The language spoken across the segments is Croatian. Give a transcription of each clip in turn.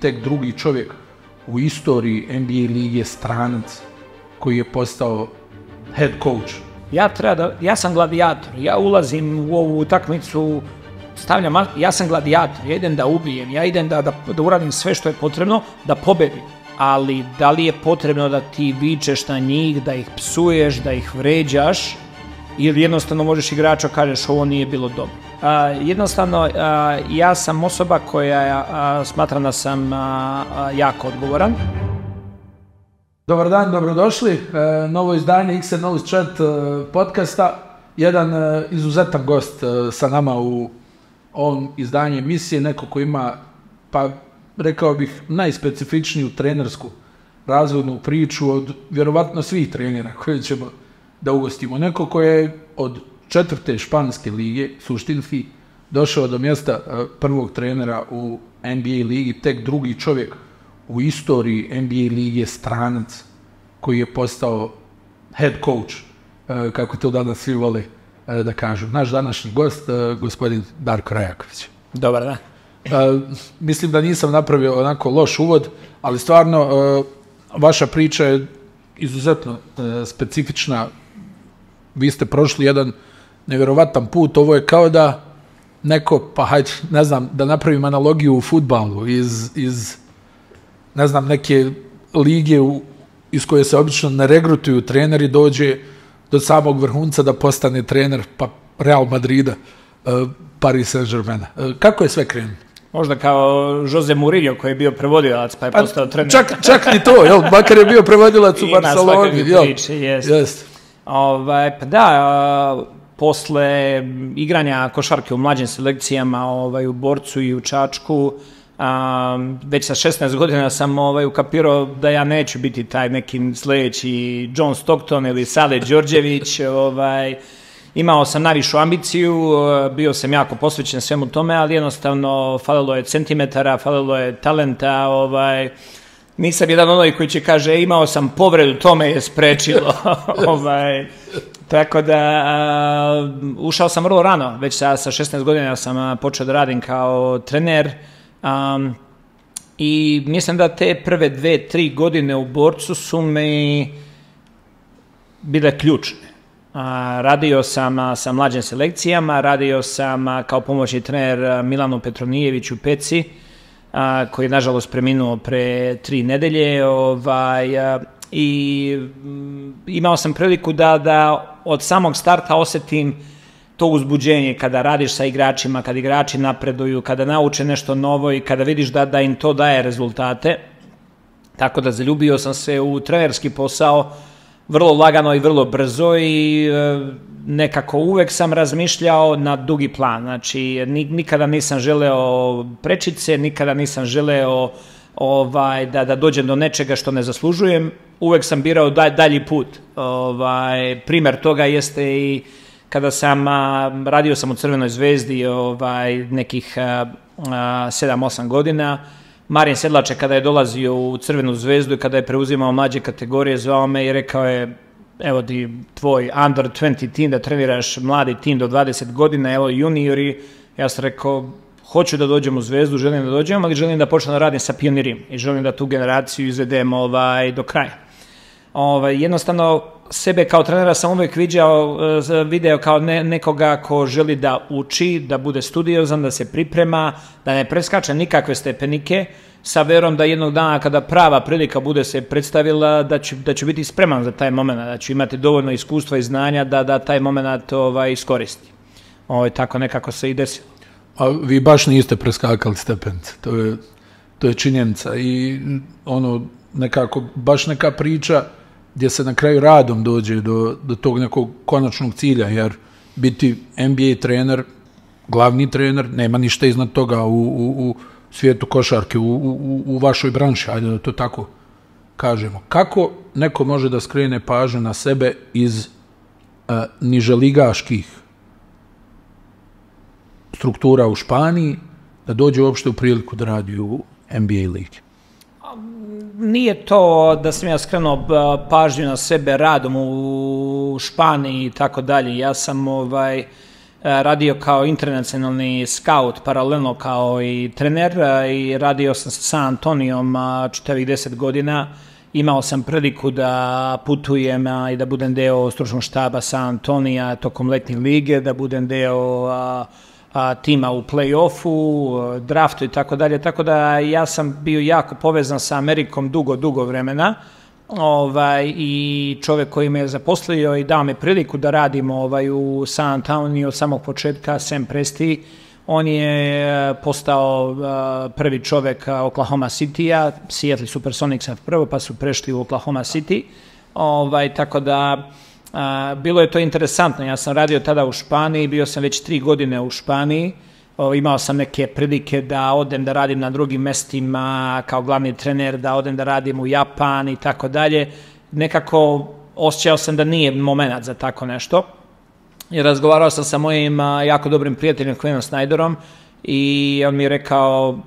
tek drugi čovjek u istoriji NBA lige stranac koji je postao head coach. Ja sam gladijator, ja ulazim u ovu utakmicu, ja sam gladijator, ja idem da ubijem, ja idem da uradim sve što je potrebno da pobedim. Ali da li je potrebno da ti vičeš na njih, da ih psuješ, da ih vređaš, ili jednostavno možeš igrača kažeš ovo nije bilo dobro. Jednostavno, ja sam osoba koja smatram da sam jako odgovoran. Dobar dan, dobrodošli. Novo izdanje XN News Chat podcasta. Jedan izuzetan gost sa nama u ovom izdanju emisije, neko ko ima, pa rekao bih, najspecifičniju trenersku razvodnu priču od vjerovatno svih trenera koje ćemo da ugostimo. Neko ko je od 4. španske lige suštinski došao do mjesta prvog trenera u NBA ligi, tek drugi čovjek u istoriji NBA lige stranac koji je postao head coach, kako to danas svi vole da kažu. Naš današnji gost, gospodin Darko Rajaković. Dobar dan. Mislim da nisam napravio onako loš uvod, ali stvarno vaša priča je izuzetno specifična. Vi ste prošli jedan nevjerovatan put. Ovo je kao da neko, pa hajde, ne znam, da napravim analogiju u fudbalu iz ne znam, neke lige iz koje se obično ne regrutuju treneri, dođe do samog vrhunca da postane trener pa Real Madrida, Paris Saint-Germaina. Kako je sve krenulo? Možda kao Jose Mourinho koji je bio prevodilac pa je postao trener. Čak ni to, jel? Makar je bio prevodilac u Barceloni. Ima svakakve priče, jest. Pa da, posle igranja košarke u mlađim selekcijama u Borcu i u Čačku, već sa 16 godina sam ukapirao da ja neću biti taj neki sljedeći John Stockton ili Sale Đorđević. Imao sam najvišu ambiciju, bio sam jako posvećen svemu tome, ali jednostavno falilo je centimetara, falilo je talenta. Nisam jedan onaj koji će kaže imao sam povredu, to me je sprečilo. Tako da ušao sam vrlo rano, već sa 16 godina sam počeo da radim kao trener. I mislim da te prve 2-3 godine u Borcu su mi bile ključne. Radio sam sa mlađim selekcijama, radio sam kao pomoćni trener Milanu Petronijeviću Peci, koji je nažalost preminuo pre 3 nedelje, i imao sam priliku da od samog starta osetim to uzbuđenje kada radiš sa igračima, kada igrači napreduju, kada nauče nešto novo i kada vidiš da im to daje rezultate. Tako da zaljubio sam se u trenerski posao vrlo lagano i vrlo brzo i nekako uvek sam razmišljao na dugi plan. Znači, nikada nisam želeo prečice, nikada nisam želeo da dođem do nečega što ne zaslužujem. Uvek sam birao dalji put. Primer toga jeste i kada radio sam u Crvenoj zvezdi nekih 7-8 godina. Marin Sedlaček kada je dolazio u Crvenu zvezdu i kada je preuzimao mlađe kategorije, zvao me i rekao je evo ti tvoj under 20 tim da treniraš mladi tim do 20 godina, evo juniori. Ja sam rekao hoću da dođem u Zvezdu, želim da dođem, ali želim da počnem da radim sa pionirima i želim da tu generaciju izvedem do kraja. Jednostavno sebe kao trenera sam uvek video kao nekoga ko želi da uči, da bude studiozan, da se priprema, da ne preskače nikakve stepenike, sa verom da jednog dana kada prava prilika bude se predstavila da ću biti spreman za taj moment, da ću imati dovoljno iskustva i znanja da taj moment iskoristi. Tako nekako se i desilo. A vi baš niste preskakali stepence, to je činjenica i nekako baš neka priča gdje se na kraju radom dođe do tog nekog konačnog cilja, jer biti NBA trener, glavni trener, nema ništa iznad toga u svijetu košarke, u vašoj branši, ajde da to tako kažemo. Kako neko može da skrene pažnju na sebe iz niželigaških struktura u Španiji, da dođe uopšte u priliku da radi u NBA ligi? Nije to da sam ja skrenuo pažnju na sebe radom u Španiji i tako dalje. Ja sam radio kao internacionalni scout, paralelno kao i trener i radio sam sa San Antonijom čitavih 10 godina. Imao sam priliku da putujem i da budem deo stručnog štaba San Antonija tokom letnje lige, da budem deo tima u play-offu, draftu i tako dalje. Tako da ja sam bio jako povezan sa Amerikom dugo vremena. I čovjek koji me je zaposlio i dao mi priliku da radim u San Antoniju od samog početka, Sam Presti, on je postao prvi čovjek Oklahoma City-a, Seattle Supersonics prvo, pa su prešli u Oklahoma City, tako da bilo je to interesantno. Ja sam radio tada u Španiji, bio sam već 3 godine u Španiji, imao sam neke prilike da odem da radim na drugim mestima kao glavni trener, da odem da radim u Japan i tako dalje. Nekako osjećao sam da nije moment za tako nešto. I razgovarao sam sa mojim jako dobrim prijateljem Quinnom Snyderom i on mi je rekao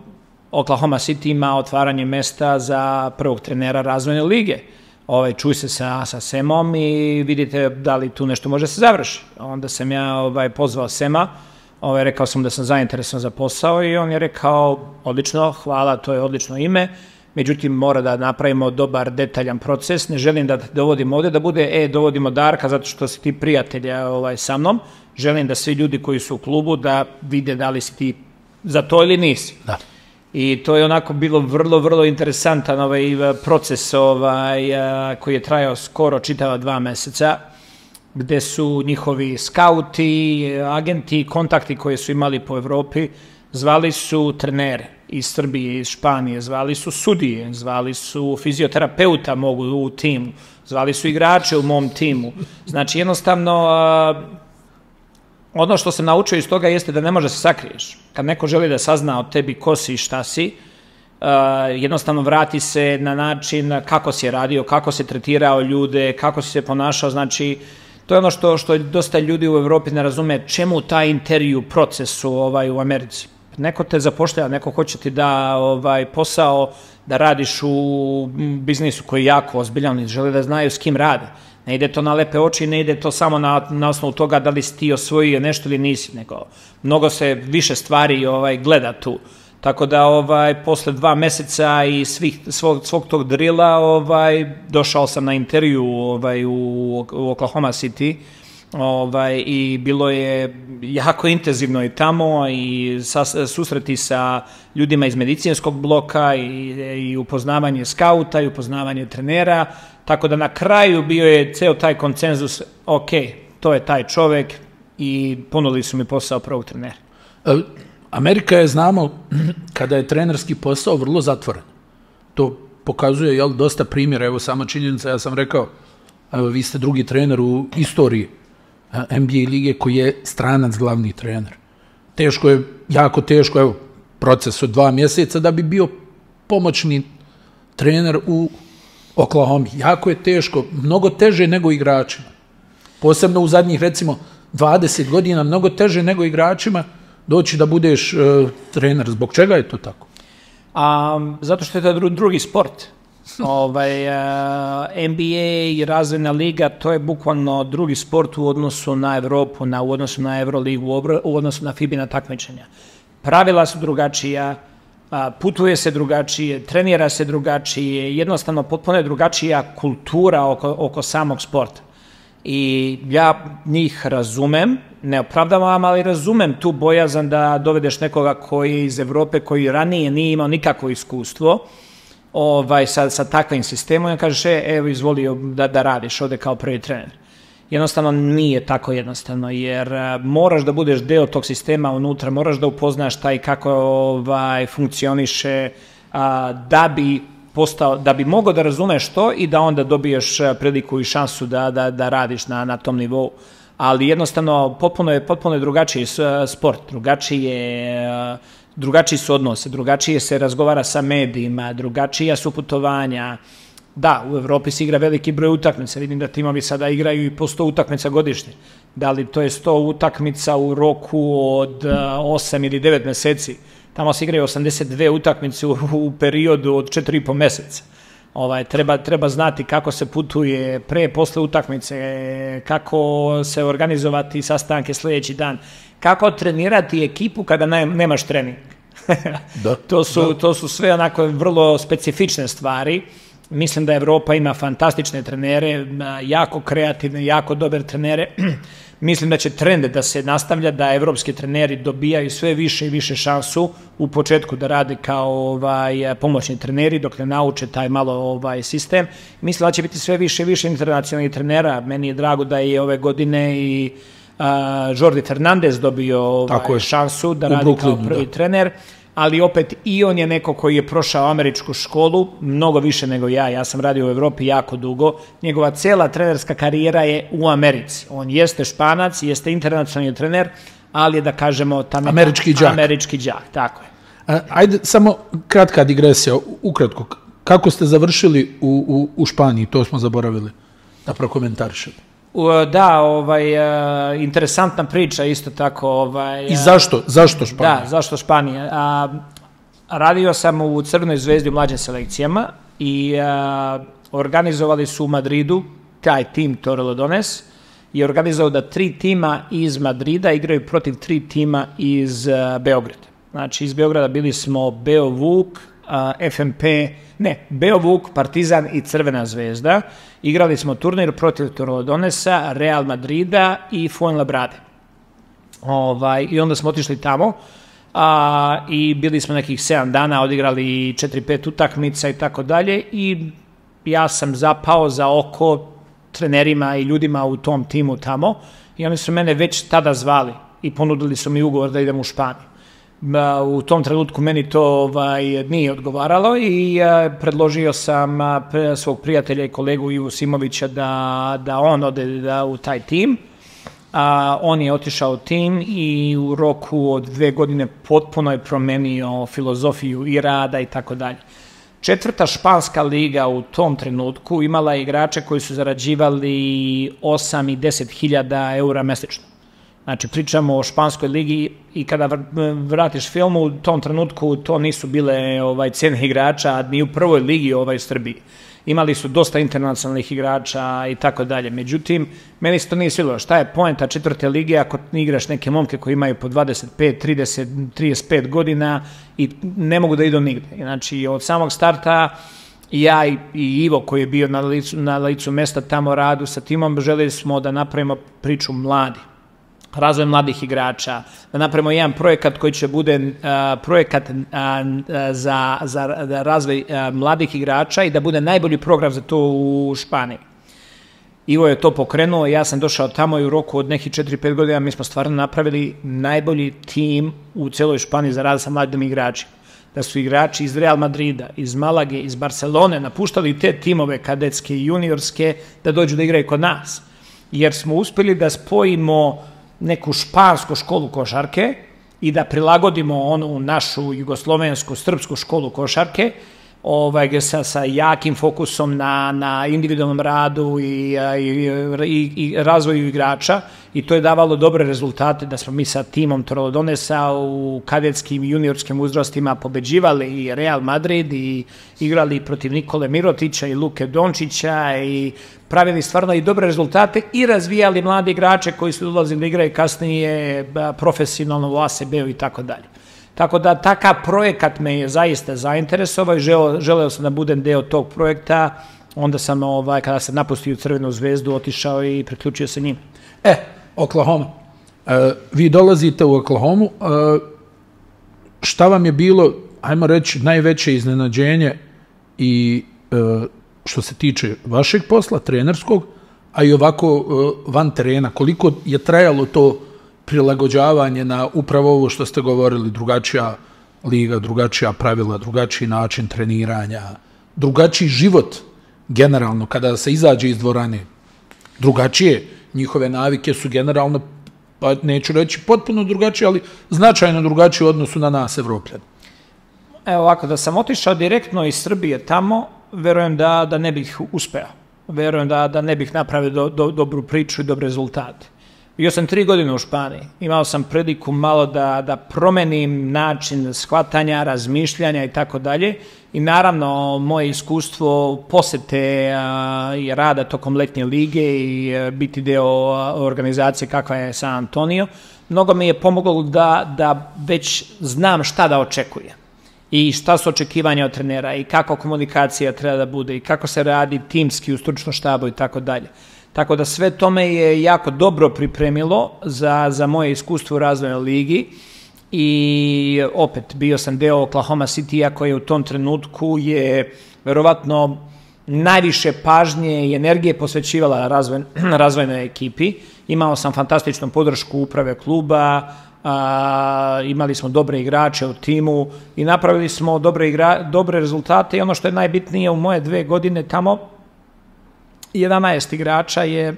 Oklahoma City ima otvaranje mesta za prvog trenera razvojne lige. Čuj se sa Samom i vidite da li tu nešto može se završiti. Onda sam ja pozvao Sama. Rekao sam da sam zainteresovan za posao i on je rekao, odlično, hvala, to je odlično ime, međutim mora da napravimo dobar, detaljan proces, ne želim da te dovodim ovdje, da bude, dovodimo Darka zato što si ti prijatelja sa mnom, želim da svi ljudi koji su u klubu da vide da li si ti za to ili nisi. Da. I to je onako bilo vrlo interesantan proces koji je trajao skoro čitava 2 meseca, gde su njihovi skauti, agenti, kontakti koje su imali po Evropi, zvali su trenere iz Srbije, iz Španije, zvali su sudije, zvali su fizioterapeuta mogu u timu, zvali su igrače u mom timu. Znači jednostavno, ono što sam naučio iz toga jeste da ne može se sakriješ. Kad neko želi da sazna o tebi ko si i šta si, jednostavno vrati se na način kako si radio, kako si tretirao ljude, kako si se ponašao, znači to je ono što dosta ljudi u Evropi ne razume, čemu taj intervju procesu u Americi. Neko te zapošljava, neko hoće ti da posao da radiš u biznisu koji je jako ozbiljan i žele da znaju s kim rade. Ne ide to na lepe oči, ne ide to samo na osnovu toga da li si ti osvojio nešto ili nisi, nego mnogo se više stvari gleda tu. Tako da posle 2 meseca i svog tog drila došao sam na intervju u Oklahoma City i bilo je jako intenzivno i tamo i susreti sa ljudima iz medicinskog bloka i upoznavanje skauta i upoznavanje trenera, tako da na kraju bio je ceo taj konsenzus, ok, to je taj čovek i ponudili su mi posao prvog trenera. Amerika je, znamo, kada je trenerski posao vrlo zatvoren. To pokazuje dosta primjera, evo sama činjenica, ja sam rekao, vi ste drugi trener u istoriji NBA lige koji je stranac glavni trener. Teško je, jako teško, evo, proces od 2 mjeseca da bi bio pomoćni trener u Oklahomi. Jako je teško, mnogo teže nego igračima. Posebno u zadnjih, recimo, 20 godina, mnogo teže nego igračima doći da budeš trener. Zbog čega je to tako? Zato što je to drugi sport. NBA i razvojna liga, to je bukvalno drugi sport u odnosu na Evropu, u odnosu na Euroligu, u odnosu na FIBA takmičenja. Pravila su drugačija, putuje se drugačije, trenira se drugačije, jednostavno potpuno je drugačija kultura oko samog sporta. I ja njih razumem, ne opravdavam, ali razumem tu bojazan da dovedeš nekoga koji je iz Evrope, koji ranije nije imao nikakvo iskustvo sa takvim sistemom i kažeš, evo izvoli da radiš ovde kao prvi trener. Jednostavno nije tako jednostavno, jer moraš da budeš deo tog sistema unutra, moraš da upoznaš taj kako funkcioniše, da bi mogao da razumeš to i da onda dobiješ priliku i šansu da radiš na tom nivou. Ali jednostavno potpuno je drugačiji sport, drugačiji su odnose, drugačije se razgovara sa medijima, drugačija su putovanja. Da, u Evropi se igra veliki broj utakmica, vidim da timovi sada igraju i po 100 utakmica godišnje. Da li to je 100 utakmica u roku od 8 ili 9 meseci? Tamo se igraju 82 utakmice u periodu od 4,5 meseca. Treba znati kako se putuje pre, posle utakmice, kako se organizovati sastanke sljedeći dan. kako trenirati ekipu kada nemaš trening. To su sve onako vrlo specifične stvari. Mislim da Evropa ima fantastične trenere, jako kreativne, jako dobre trenere. Mislim da će trend da se nastavlja, da evropski treneri dobijaju sve više i više šansu u početku da rade kao pomoćni treneri dok ne nauče taj malo sistem. Mislim da će biti sve više i više internacionalnih trenera. Meni je drago da je ove godine i Jordi Fernandez dobio šansu da radi kao prvi trener, ali opet i on je neko koji je prošao američku školu, mnogo više nego ja. Ja sam radio u Evropi jako dugo. Njegova cela trenerska karijera je u Americi. On jeste Španac, jeste internacionalni trener, ali je, da kažemo, američki đak, tako je. Ajde, samo kratka digresija, ukratko. Kako ste završili u Španiji? To smo zaboravili da prokomentarišemo. Da, interesantna priča isto tako. I zašto Španija? Da, zašto Španija? Radio sam u Crvenoj zvezdi u mlađim selekcijama i organizovali su u Madridu taj tim Torrelodones i organizovao da 3 tima iz Madrida igraju protiv 3 tima iz Beograda. Znači, iz Beograda bili smo Beovuk, Beovuk, Partizan i Crvena zvezda. Igrali smo turnir protiv Torredonesa, Real Madrida i Fuenlabrade. I onda smo otišli tamo i bili smo nekih 7 dana, odigrali 4-5 utakmica i tako dalje i ja sam zapao za oko trenerima i ljudima u tom timu tamo i oni su mene već tada zvali i ponudili su mi ugovor da idem u Španiju. U tom trenutku meni to nije odgovaralo i predložio sam svog prijatelja i kolegu Ivu Simovića da on ode u taj tim. On je otišao u tim i u roku od 2 godine potpuno je promenio filozofiju i rada i tako dalje. 4. španska liga u tom trenutku imala je igrače koji su zarađivali 8 i 10 hiljada eura mesečno. Znači, pričamo o španskoj ligi i kada vratiš film, u tom trenutku to nisu bile cene igrača ni u prvoj ligi Srbiji. Imali su dosta internacionalnih igrača i tako dalje. Međutim, meni se to nije svidjelo. Šta je poenta 4. lige ako igraš neke momke koji imaju po 25, 30, 35 godina i ne mogu da idu nigde. Znači, od samog starta ja i Ivo koji je bio na licu mesta tamo radu sa timom, želeli smo da napravimo priču mladi. Razvoj mladih igrača, da napravimo jedan projekat koji će bude projekat za razvoj mladih igrača i da bude najbolji program za to u Španiji. Ivo je to pokrenuo, ja sam došao tamo i u roku od nekih 4-5 godina mi smo stvarno napravili najbolji tim u celoj Španiji za rad sa mladim igračima. Da su igrači iz Real Madrida, iz Malage, iz Barcelone napuštali te timove kadetske i juniorske da dođu da igraju kod nas. Jer smo uspeli da spojimo neku špansku školu košarke i da prilagodimo onu našu jugoslovensku, srpsku školu košarke sa jakim fokusom na individualnom radu i razvoju igrača i to je davalo dobre rezultate da smo mi sa timom Torredonesa u kadetskim i juniorskim uzrastima pobeđivali i Real Madrid i igrali protiv Nikole Mirotića i Luke Dončića i pravili stvarno i dobre rezultate i razvijali mlade igrače koji su dolazili da igraju kasnije profesionalno u ACB-u i tako dalje. Tako da takav projekat me je zaista zainteresovao i želeo sam da budem deo tog projekta. Onda sam, kada sam napustio Crvenu zvezdu, otišao i priključio se njim. Oklahoma. Vi dolazite u Oklahomu. Šta vam je bilo, ajmo reći, najveće iznenađenje i što se tiče vašeg posla, trenerskog, a i ovako van terena? Koliko je trajalo to prilagođavanje na upravo ovo što ste govorili, drugačija liga, drugačija pravila, drugačiji način treniranja, drugačiji život generalno kada se izađe iz dvorane, drugačije, njihove navike su generalno, pa neću reći potpuno drugačije, ali značajno drugačije u odnosu na nas, Evropljane. Evo ovako, da sam otišao direktno iz Srbije tamo, verujem da ne bih uspeo. Verujem da ne bih napravio dobru priču i dobre rezultate. Bio sam 3 godine u Španiji. Imao sam priliku malo da promenim način shvatanja, razmišljanja i tako dalje. I naravno, moje iskustvo posete i rada tokom letnje lige i biti deo organizacije kakva je San Antonio mnogo mi je pomoglo da već znam šta da očekujem i šta su očekivanja od trenera i kako komunikacija treba da bude i kako se radi timski u stručnom štabu i tako dalje. Tako da sve to me je jako dobro pripremilo za moje iskustvo u razvojnoj ligi i opet bio sam deo Oklahoma City-a koji u tom trenutku je verovatno najviše pažnje i energije posvećivala razvojnoj ekipi. Imao sam fantastičnu podršku uprave kluba, imali smo dobre igrače u timu i napravili smo dobre rezultate i ono što je najbitnije u moje 2 godine tamo, 11 igrača je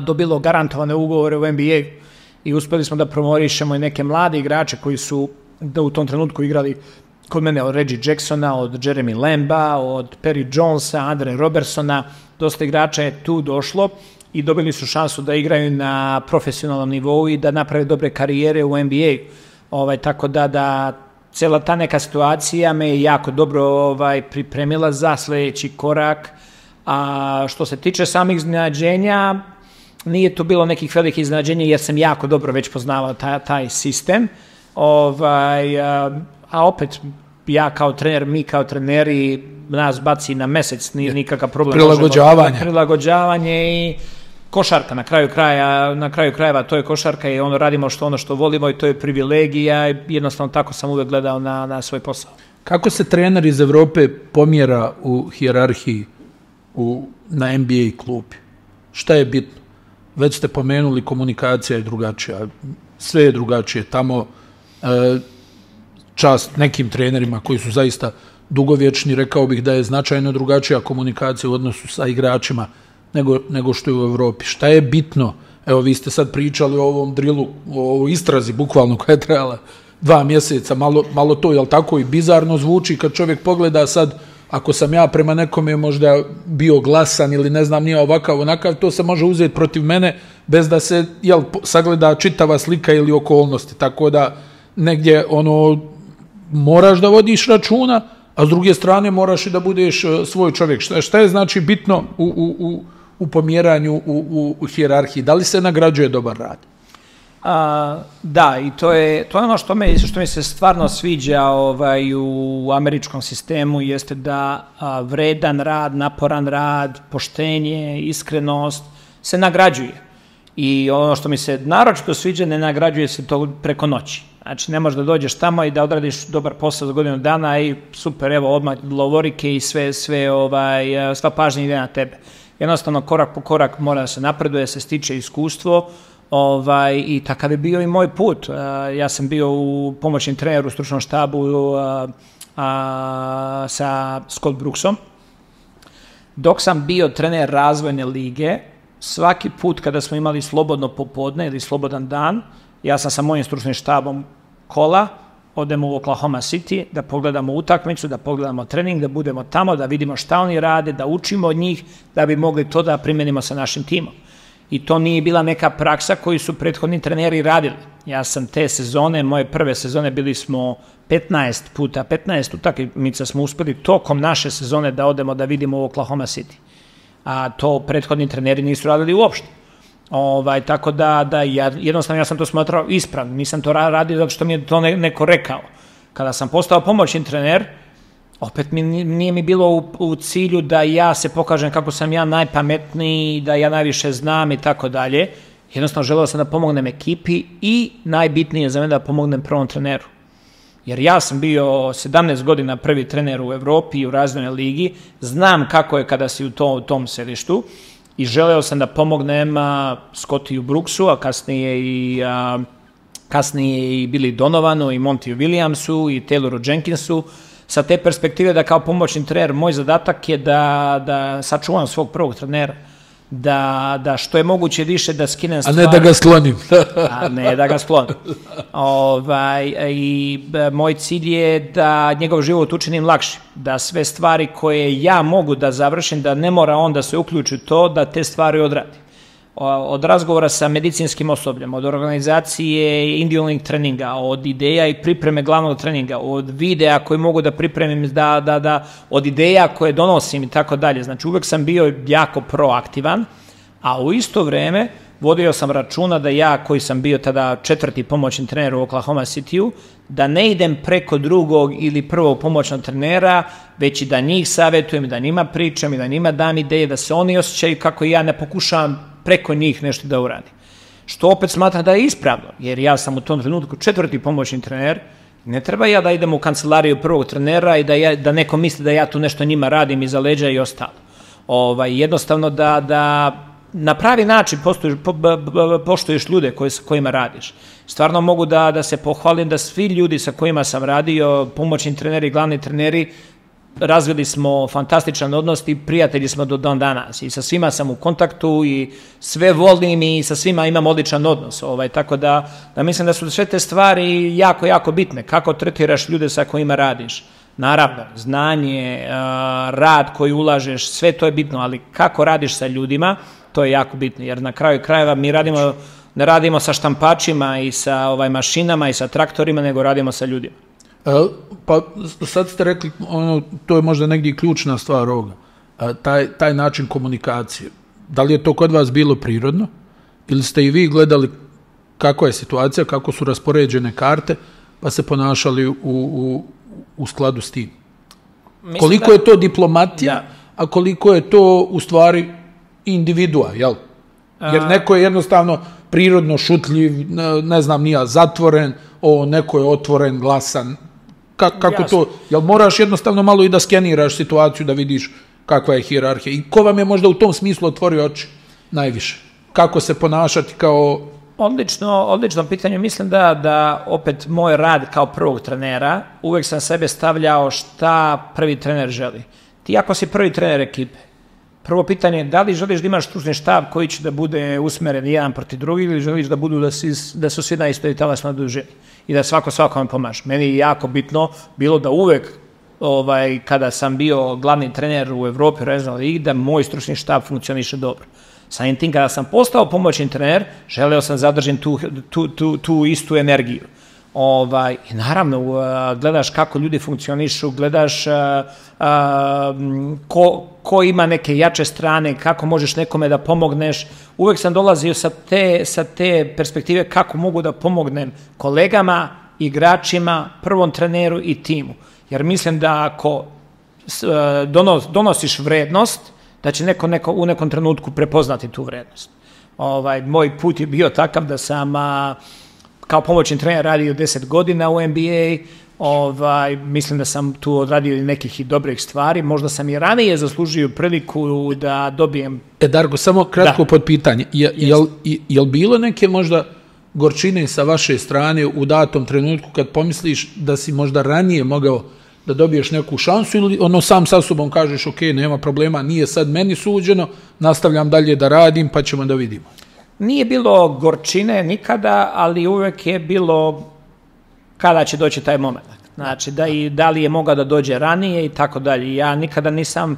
dobilo garantovane ugovore u NBA i uspeli smo da promorišemo i neke mlade igrače koji su u tom trenutku igrali kod mene, od Reggie Jacksona, od Jeremy Lamba, od Perry Jonesa, Andre Robertsona, dosta igrača je tu došlo i dobili su šansu da igraju na profesionalnom nivou i da naprave dobre karijere u NBA. Tako da cijela ta neka situacija me je jako dobro pripremila za sljedeći korak. A što se tiče samih iznenađenja, nije to bilo nekih velikih iznenađenja jer sam jako dobro već poznavao taj sistem. A opet, ja kao trener, mi kao treneri, nas baci na mesec, nije nikakav problem. Prilagođavanje i košarka, na kraju krajeva to je košarka i radimo ono što volimo i to je privilegija i jednostavno tako sam uvek gledao na svoj posao. Kako se trener iz Evrope pomjera u hijerarhiji na NBA klubi? Šta je bitno? Već ste pomenuli, komunikacija je drugačija, sve je drugačije. Tamo čast nekim trenerima koji su zaista dugovječni, rekao bih da je značajno drugačija komunikacija u odnosu sa igračima nego što je u Evropi. Šta je bitno? Evo, vi ste sad pričali o ovom drilu, o ovoj istrazi bukvalno koja je trajala 2 mjeseca, malo to, jel tako, i bizarno zvuči kad čovjek pogleda sad, ako sam ja prema nekome možda bio glasan ili ne znam, nije ovakav, onakav, to se može uzeti protiv mene bez da se sagleda čitava slika ili okolnosti. Tako da negdje moraš da vodiš računa, a s druge strane moraš i da budeš svoj čovjek. Šta je znači bitno u pomjeranju u hijerarhiji? Da li se nagrađuje dobar rad? Da, i to je ono što mi se stvarno sviđa u američkom sistemu, jeste da vredan rad, naporan rad, poštenje, iskrenost se nagrađuje. I ono što mi se naročito sviđa, ne nagrađuje se to preko noći. Znači, ne možeš da dođeš tamo i da odradiš dobar posao za godinu dana i super, evo, odmah lovorike i sva pažnja ide na tebe. Jednostavno, korak po korak mora da se napreduje, se stiče iskustvo i takav je bio i moj put. Ja sam bio u pomoćnim treneru u stručnom štabu sa Scott Brooksom. Dok sam bio trener razvojne lige, svaki put kada smo imali slobodno popodne ili slobodan dan, ja sam sa mojim stručnim štabom kola, odemo u Oklahoma City, da pogledamo utakmicu, da pogledamo trening, da budemo tamo, da vidimo šta oni rade, da učimo od njih, da bi mogli to da primenimo sa našim timom. I to nije bila neka praksa koju su prethodni treneri radili. Ja sam te sezone, moje prve sezone, bili smo 15 utakmica smo uspeli tokom naše sezone da odemo da vidimo u Oklahoma City. A to prethodni treneri nisu radili uopšte. Tako da jednostavno ja sam to smatrao ispravno, nisam to radio zato što mi je to neko rekao. Kada sam postao pomoćni trener, opet nije mi bilo u cilju da ja se pokažem kako sam ja najpametniji, da ja najviše znam i tako dalje. Jednostavno želeo sam da pomognem ekipi i najbitnije za mene da pomognem prvom treneru. Jer ja sam bio 17 godina prvi trener u Evropi i u razvojnoj ligi, znam kako je kada si u tom sedištu i želeo sam da pomognem Scottiju Brooksu, a kasnije i Billy Donovanu i Montiju Williamsu i Tayloru Jenkinsu. Sa te perspektive da kao pomoćni trener moj zadatak je da sačuvam svog prvog trenera, da što je moguće više da skinem stvari. A ne da ga sklonim. A ne da ga sklonim. I moj cilj je da njegov život učinim lakši, da sve stvari koje ja mogu da završim, da ne mora on da se uključi to, da te stvari odradi. Od razgovora sa medicinskim osobljem, od organizacije individualnih treninga, od ideja i pripreme glavnog treninga, od videa koje mogu da pripremim, od ideja koje donosim i tako dalje. Znači uvek sam bio jako proaktivan, a u isto vreme vodio sam računa da ja, koji sam bio tada 4. pomoćni trener u Oklahoma City-u, da ne idem preko drugog ili prvog pomoćnog trenera, već i da njih savjetujem, da njima pričam i da njima dam ideje, da se oni osjećaju kako ja ne pokušavam preko njih nešto da uradim. Što opet smatram da je ispravno, jer ja sam u tom trenutku 4. pomoćni trener, ne treba ja da idem u kancelariju prvog trenera i da neko misli da ja tu nešto njima radim iza leđa i ostalo. Jednostavno da na pravi način poštuješ ljude sa kojima radiš. Stvarno mogu da se pohvalim da svi ljudi sa kojima sam radio, pomoćni treneri, glavni treneri, razvili smo fantastičan odnos i prijatelji smo do dan danas. I sa svima sam u kontaktu i sve volim i sa svima imam odličan odnos. Tako da mislim da su sve te stvari jako, jako bitne. Kako tretiraš ljude sa kojima radiš. Naravno, znanje, rad koji ulažeš, sve to je bitno, ali kako radiš sa ljudima, to je jako bitno. Jer na kraju krajeva mi ne radimo sa štampačima i sa mašinama i sa traktorima, nego radimo sa ljudima. Pa sad ste rekli, to je možda negdje ključna stvar ovoga, taj način komunikacije. Da li je to kod vas bilo prirodno ili ste i vi gledali kakva je situacija, kako su raspoređene karte, pa se ponašali u skladu s tim? Koliko je to diplomatija, a koliko je to u stvari individua, jel? Jer neko je jednostavno prirodno šutljiv, ne znam nija, zatvoren, neko je otvoren, glasan. Kako to? Jel moraš jednostavno malo i da skeniraš situaciju da vidiš kakva je hijerarhija? I ko vam je možda u tom smislu otvorio oči najviše? Kako se ponašati kao... Odlično pitanje. Mislim da opet moj rad kao prvog trenera, uvek sam sebe stavljao šta prvi trener želi. Ti ako si prvi trener ekipe, prvo pitanje je da li želiš da imaš stručni štab koji će da bude usmeren jedan protiv drugih ili želiš da su svi na istoj talasnoj dužini i da svako svakome pomaže. Meni je jako bitno bilo da uvek kada sam bio glavni trener u Evropi, da moj stručni štab funkcioniše dobro. Samim tim kada sam postao pomoćni trener, želeo sam zadržim tu istu energiju. I naravno, gledaš kako ljudi funkcionišu, gledaš ko ima neke jače strane, kako možeš nekome da pomogneš. Uvek sam dolazio sa te perspektive kako mogu da pomognem kolegama, igračima, prvom treneru i timu. Jer mislim da ako donosiš vrednost, da će neko u nekom trenutku prepoznati tu vrednost. Moj put je bio takav da sam kao pomoćni trener radio 10 godina u NBA, mislim da sam tu odradio nekih i dobrih stvari, možda sam i ranije zaslužio priliku da dobijem... Darko, samo kratko podpitanje, jel bilo neke možda gorčine sa vaše strane u datom trenutku kad pomisliš da si možda ranije mogao da dobiješ neku šansu ili sam sa sobom kažeš ok, nema problema, nije sad meni suđeno, nastavljam dalje da radim pa ćemo da vidimo? Nije bilo gorčine nikada, ali uvek je bilo kada će doći taj moment. Znači, da li je mogao da dođe ranije i tako dalje. Ja nikada nisam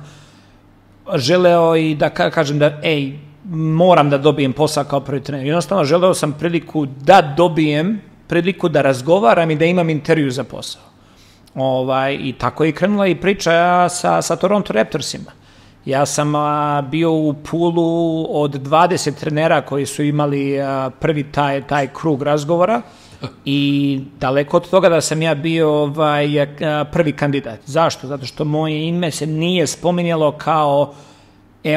želeo i da kažem da, moram da dobijem posao kao prvi trener. Jednostavno, želeo sam priliku da dobijem, priliku da razgovaram i da imam intervju za posao. I tako je krenula i priča sa Toronto Raptorsima. Ja sam bio u poolu od 20 trenera koji su imali prvi taj krug razgovora i daleko od toga da sam ja bio prvi kandidat. Zašto? Zato što moje ime se nije spominjalo kao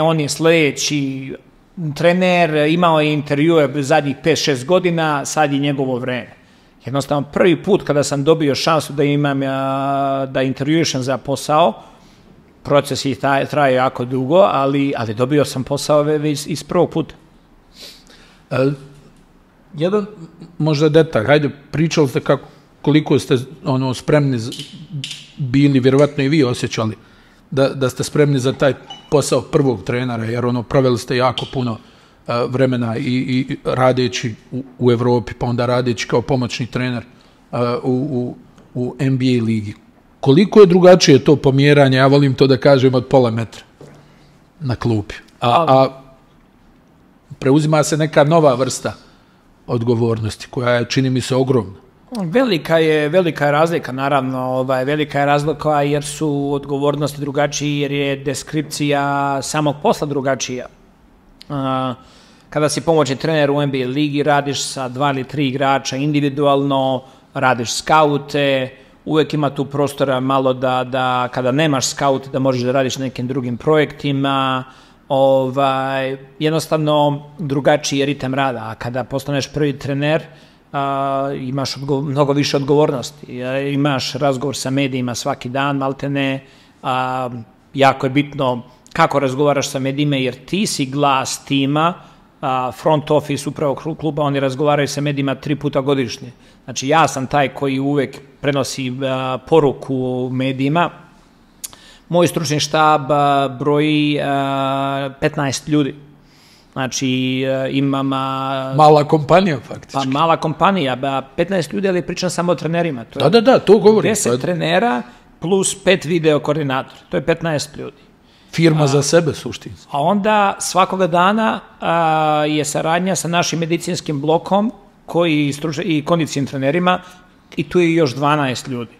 on je sledeći trener, imao je intervjue zadnjih 5-6 godina, sad je njegovo vreme. Jednostavno, prvi put kada sam dobio šansu da intervjušem za posao, proces je traje jako dugo, ali dobio sam posao već iz prvog puta. Jedan možda detalj, hajde, pričali ste koliko ste spremni bili, vjerovatno i vi osjećali da ste spremni za taj posao prvog trenera, jer proveli ste jako puno vremena i radeći u Evropi, pa onda radeći kao pomoćni trener u NBA ligi. Koliko je drugačije to pomjeranje, ja volim to da kažem, od pola metra na klupi. A preuzima se neka nova vrsta odgovornosti, koja je, čini mi se, ogromna. Velika je razlika, naravno, velika je razlika jer su odgovornosti drugačije, jer je deskripcija samog posla drugačija. Kada si pomoćni trener u NBA ligi, radiš sa 2 ili 3 igrača individualno, radiš skaute, uvek ima tu prostora malo da kada nemaš skaute da možeš da radiš nekim drugim projektima, jednostavno drugačiji je ritam rada, a kada postaneš prvi trener, imaš mnogo više odgovornosti, imaš razgovor sa medijima svaki dan, maltene, jako je bitno kako razgovaraš sa medijima, jer ti si glas tima, front office upravo kluba, oni razgovaraju sa medijima 3 puta godišnje. Znači ja sam taj koji uvek prenosi poruku medijima. Moj stručni štab broji 15 ljudi. Znači imam... Mala kompanija faktički. Pa mala kompanija, 15 ljudi, ali pričam samo o trenerima. Da, to govorim. 10 trenera plus 5 video koordinatora. To je 15 ljudi. Firma za sebe suštinski. A onda svakoga dana je saradnja sa našim medicinskim blokom i kondicijnim trenerima i tu je još 12 ljudi.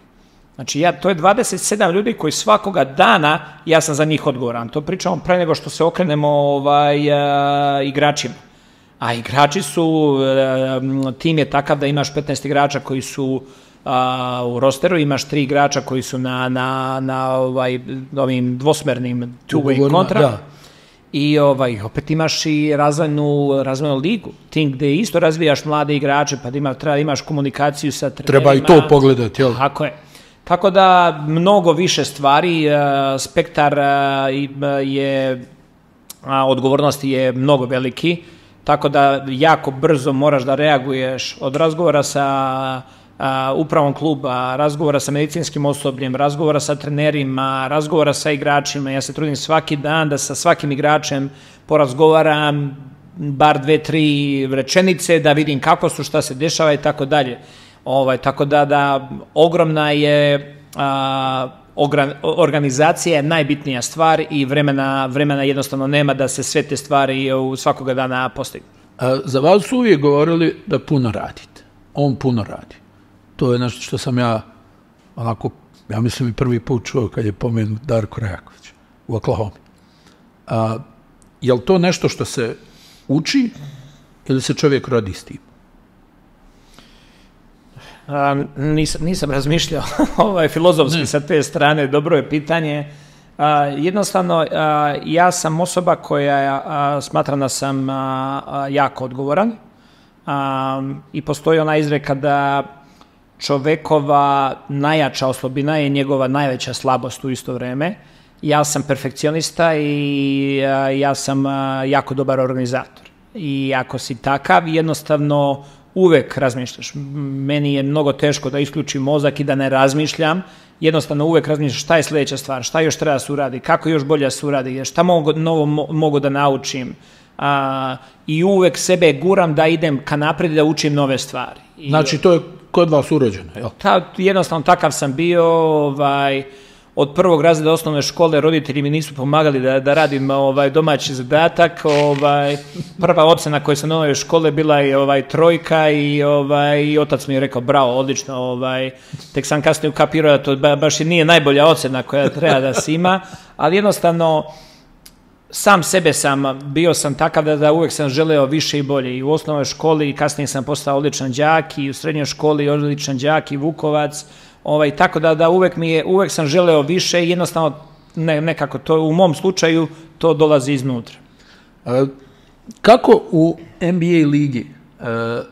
Znači to je 27 ljudi koji svakoga dana ja sam za njih odgovoran. To pričamo pre nego što se okrenemo igračima. A igrači su, tim je takav da imaš 15 igrača koji su u rosteru, imaš 3 igrača koji su na ovim dvosmernim two-way kontra i opet imaš i razvojnu ligu, tim gde isto razvijaš mlade igrače, pa treba da imaš komunikaciju sa trenerima. Treba i to pogledati, jel? Tako je. Tako da mnogo više stvari, spektar odgovornosti je mnogo veliki, tako da jako brzo moraš da reaguješ od razgovora sa upravom kluba, razgovora sa medicinskim osobljem, razgovora sa trenerima, razgovora sa igračima. Ja se trudim svaki dan da sa svakim igračem porazgovaram bar 2-3 rečenice, da vidim kako su, šta se dešava i tako dalje. Tako da ogromna je organizacija je najbitnija stvar i vremena jednostavno nema da se sve te stvari svakoga dana postignu. Za vas su uvijek govorili da puno radite. On puno radi. To je nešto što sam ja onako, ja mislim i prvi put čuo kad je pomenut Darko Rajaković u Oklahoma. Je li to nešto što se uči ili se čovjek rodi s tim? Nisam razmišljao filozofski sa te strane, dobro je pitanje. Jednostavno, ja sam osoba koja smatram da sam jako odgovoran i postoji ona izreka da čovekova najjača oslobina je njegova najveća slabost u isto vreme. Ja sam perfekcionista i ja sam jako dobar organizator. I ako si takav, jednostavno uvek razmišljaš. Meni je mnogo teško da isključim mozak i da ne razmišljam. Jednostavno uvek razmišljaš šta je sljedeća stvar, šta još treba da se uradi, kako još bolje da se uradi, šta novo mogu da naučim. I uvek sebe guram da idem ka napred i da učim nove stvari. Znači to je kod vas urođeno, jel? Jednostavno takav sam bio, od prvog razreda osnovne škole roditelji mi nisu pomagali da radim domaći zadatak. Prva ocena koju sam donio u škole bila je 3 i otac mi je rekao bravo, odlično. Tek sam kasnije ukapirao da to baš i nije najbolja ocena koja treba da se ima, ali jednostavno sam sebe bio sam takav da uvek sam želeo više i bolje. I u osnovnoj školi i kasnije sam postao odličan đak i u srednjoj školi odličan đak i Vukovac. Tako da uvek sam želeo više i jednostavno nekako to u mom slučaju to dolazi iznutra. Kako u NBA ligi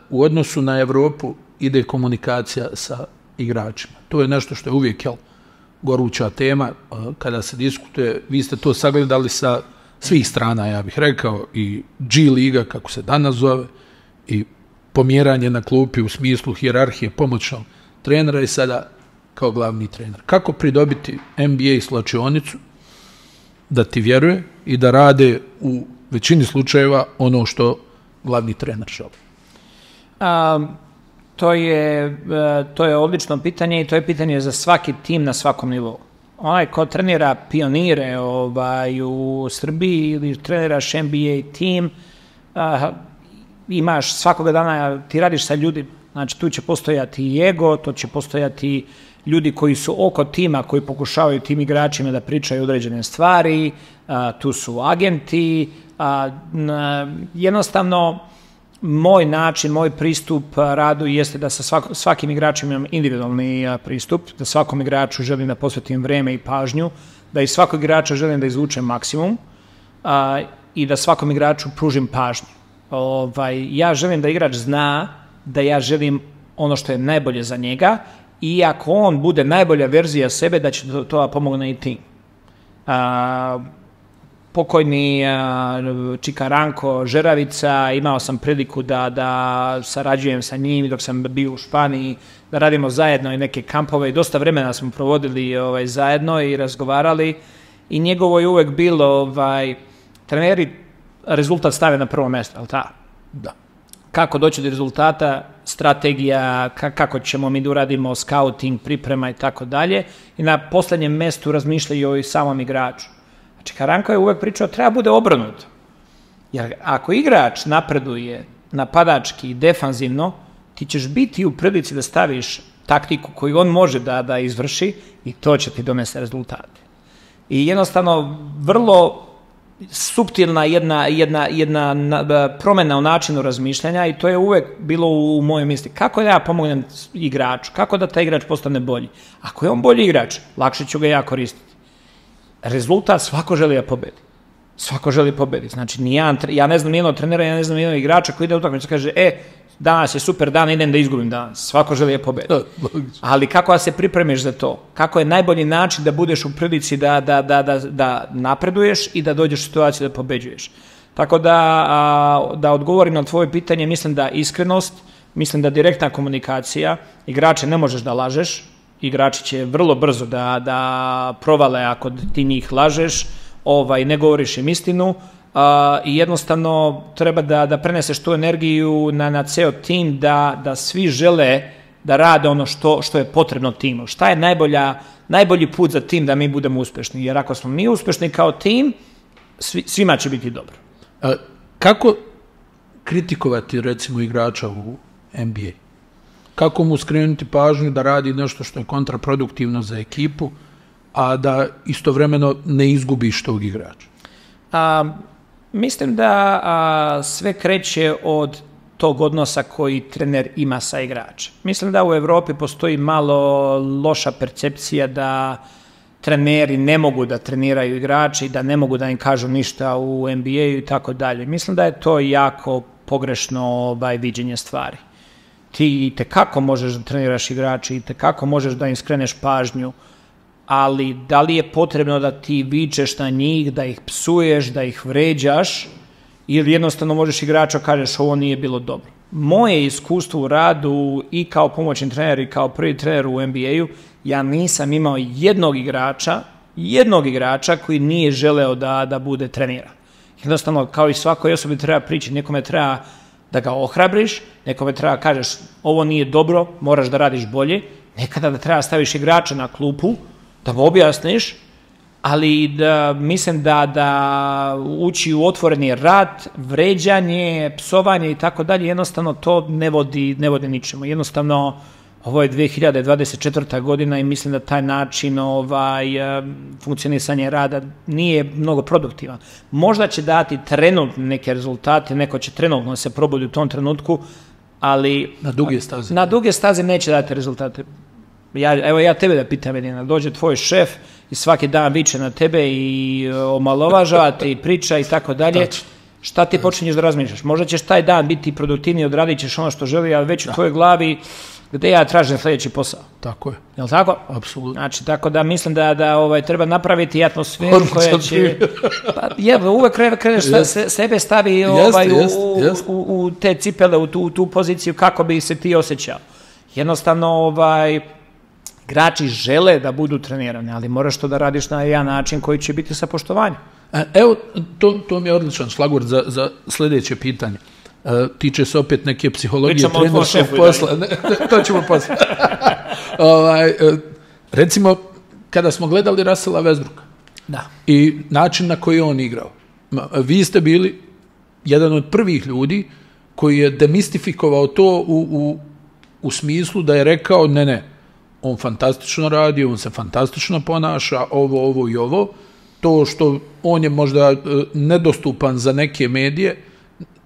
u odnosu na Evropu ide komunikacija sa igračima? To je nešto što je uvijek goruća tema kada se diskutuje. Vi ste to sagledali sa svih strana, ja bih rekao, i G liga, kako se danas zove, i pomjeranje na klupi u smislu hijerarhije pomoćnog trenera i sada kao glavni trener. Kako pridobiti NBA slačionicu da ti vjeruje i da rade u većini slučajeva ono što glavni trener želi? To je odlično pitanje i to je pitanje za svaki tim na svakom nivou. Onaj ko trenira pionire u Srbiji ili treniraš NBA tim, imaš svakoga dana, ti radiš sa ljudima. Znači, tu će postojati i ego, to će postojati ljudi koji su oko tima, koji pokušavaju tim igračima da pričaju određene stvari, tu su agenti, Jednostavno, moj način, moj pristup radu jeste da sa svakim igračem imam individualni pristup, da svakom igraču želim da posvetim vreme i pažnju, da iz svakog igrača želim da izvučem maksimum i da svakom igraču pružim pažnju. Ja želim da igrač zna da ja želim ono što je najbolje za njega i ako on bude najbolja verzija sebe, da će to pomogne i tim. Pokojni Čika Ranko Žeravica, imao sam priliku da sarađujem sa njim dok sam bio u Španiji, da radimo zajedno i neke kampove i dosta vremena smo provodili zajedno i razgovarali i njegovo je uvek bilo treneri rezultat stave na prvo mesto, ali tako? Da. Kako doći do rezultata, strategija, kako ćemo mi da uradimo scouting, priprema i tako dalje i na poslednjem mestu razmišljaju o samom igraču. Znači, Karanko je uvek pričao, treba bude obrnuto. Jer ako igrač napreduje napadački i defanzivno, ti ćeš biti u prilici da staviš taktiku koju on može da izvrši i to će ti donese rezultate. I jednostavno, vrlo suptilna jedna promena u načinu razmišljanja i to je uvek bilo u mojoj misli. Kako da ja pomognem igraču? Kako da taj igrač postane bolji? Ako je on bolji igrač, lakše ću ga ja koristiti. Rezultat, svako želi da pobedi. Svako želi pobedi. Znači, ja ne znam nijednog trenera, ja ne znam nijednog igrača koji ide u utakmicu i kaže, danas je super dan, idem da izgubim danas. Svako želi da pobedi. Ali kako da se pripremiš za to? Kako je najbolji način da budeš u prilici da napreduješ i da dođeš u situaciju da pobeđuješ? Tako da odgovorim na tvoje pitanje, mislim da iskrenost, mislim da direktna komunikacija, igrače ne možeš da lažeš, igrači će vrlo brzo da provale ako ti njih lažeš, ne govoriš im istinu i jednostavno treba da preneseš tu energiju na ceo tim, da svi žele da rade ono što je potrebno timu. Šta je najbolji put za tim da mi budemo uspešni? Jer ako smo mi uspešni kao tim, svima će biti dobro. Kako kritikovati, recimo, igrača u NBA? Kako mu skrenuti pažnju da radi nešto što je kontraproduktivno za ekipu, a da istovremeno ne izgubiš tog igrača? Mislim da sve kreće od tog odnosa koji trener ima sa igračem. Mislim da u Evropi postoji malo loša percepcija da treneri ne mogu da treniraju igrače i da ne mogu da im kažu ništa u NBA-u i tako dalje. Mislim da je to jako pogrešno viđenje stvari. Ti itekako možeš da treniraš igrače, itekako možeš da im skreneš pažnju, ali da li je potrebno da ti vičeš na njih, da ih psuješ, da ih vređaš, ili jednostavno možeš igrača kažeš ovo nije bilo dobro. Moje iskustvo u radu i kao pomoćni trener i kao prvi trener u NBA-u, ja nisam imao jednog igrača koji nije želeo da bude treniran. Jednostavno, kao i svakoj osobi treba pričati, nekome treba da ga ohrabriš, nekome treba kažeš ovo nije dobro, moraš da radiš bolje, nekada da treba staviš igrača na klupu, da mu objasniš, ali mislim da ući u otvoreni rat, vređanje, psovanje i tako dalje, jednostavno to ne vodi ničemu. Jednostavno, ovo je 2024. godina i mislim da taj način funkcionisanja rada nije mnogo produktivan. Možda će dati trenutno neke rezultate, neko će trenutno se probudi u tom trenutku, ali na duge staze neće dati rezultate. Evo ja tebe da pitam, Edina, dođe tvoj šef i svaki dan viče na tebe i omalovažava te i priča i tako dalje, šta ti počinješ da razmišljaš? Možda ćeš taj dan biti produktivniji, odradit ćeš ono što želi, ali već u tvojoj glavi gde ja tražim sledeći posao. Tako je. Je li tako? Apsolutno. Znači, tako da mislim da treba napraviti atmosferu koja će... Uvek kreneš sebe stavi u te cipele, u tu poziciju kako bi se ti osjećao. Jednostavno, igrači žele da budu trenirani, ali moraš to da radiš na jedan način koji će biti sa poštovanjem. Evo, to mi je odličan šlagvort za sledeće pitanje. Tiče se opet neke psihologije trenerskog posla. To ćemo posle. Recimo, kada smo gledali Russella Westbrooka i način na koji je on igrao, vi ste bili jedan od prvih ljudi koji je demistifikovao to u smislu da je rekao ne, on fantastično radi, on se fantastično ponaša, ovo i ovo, to što on je možda nedostupan za neke medije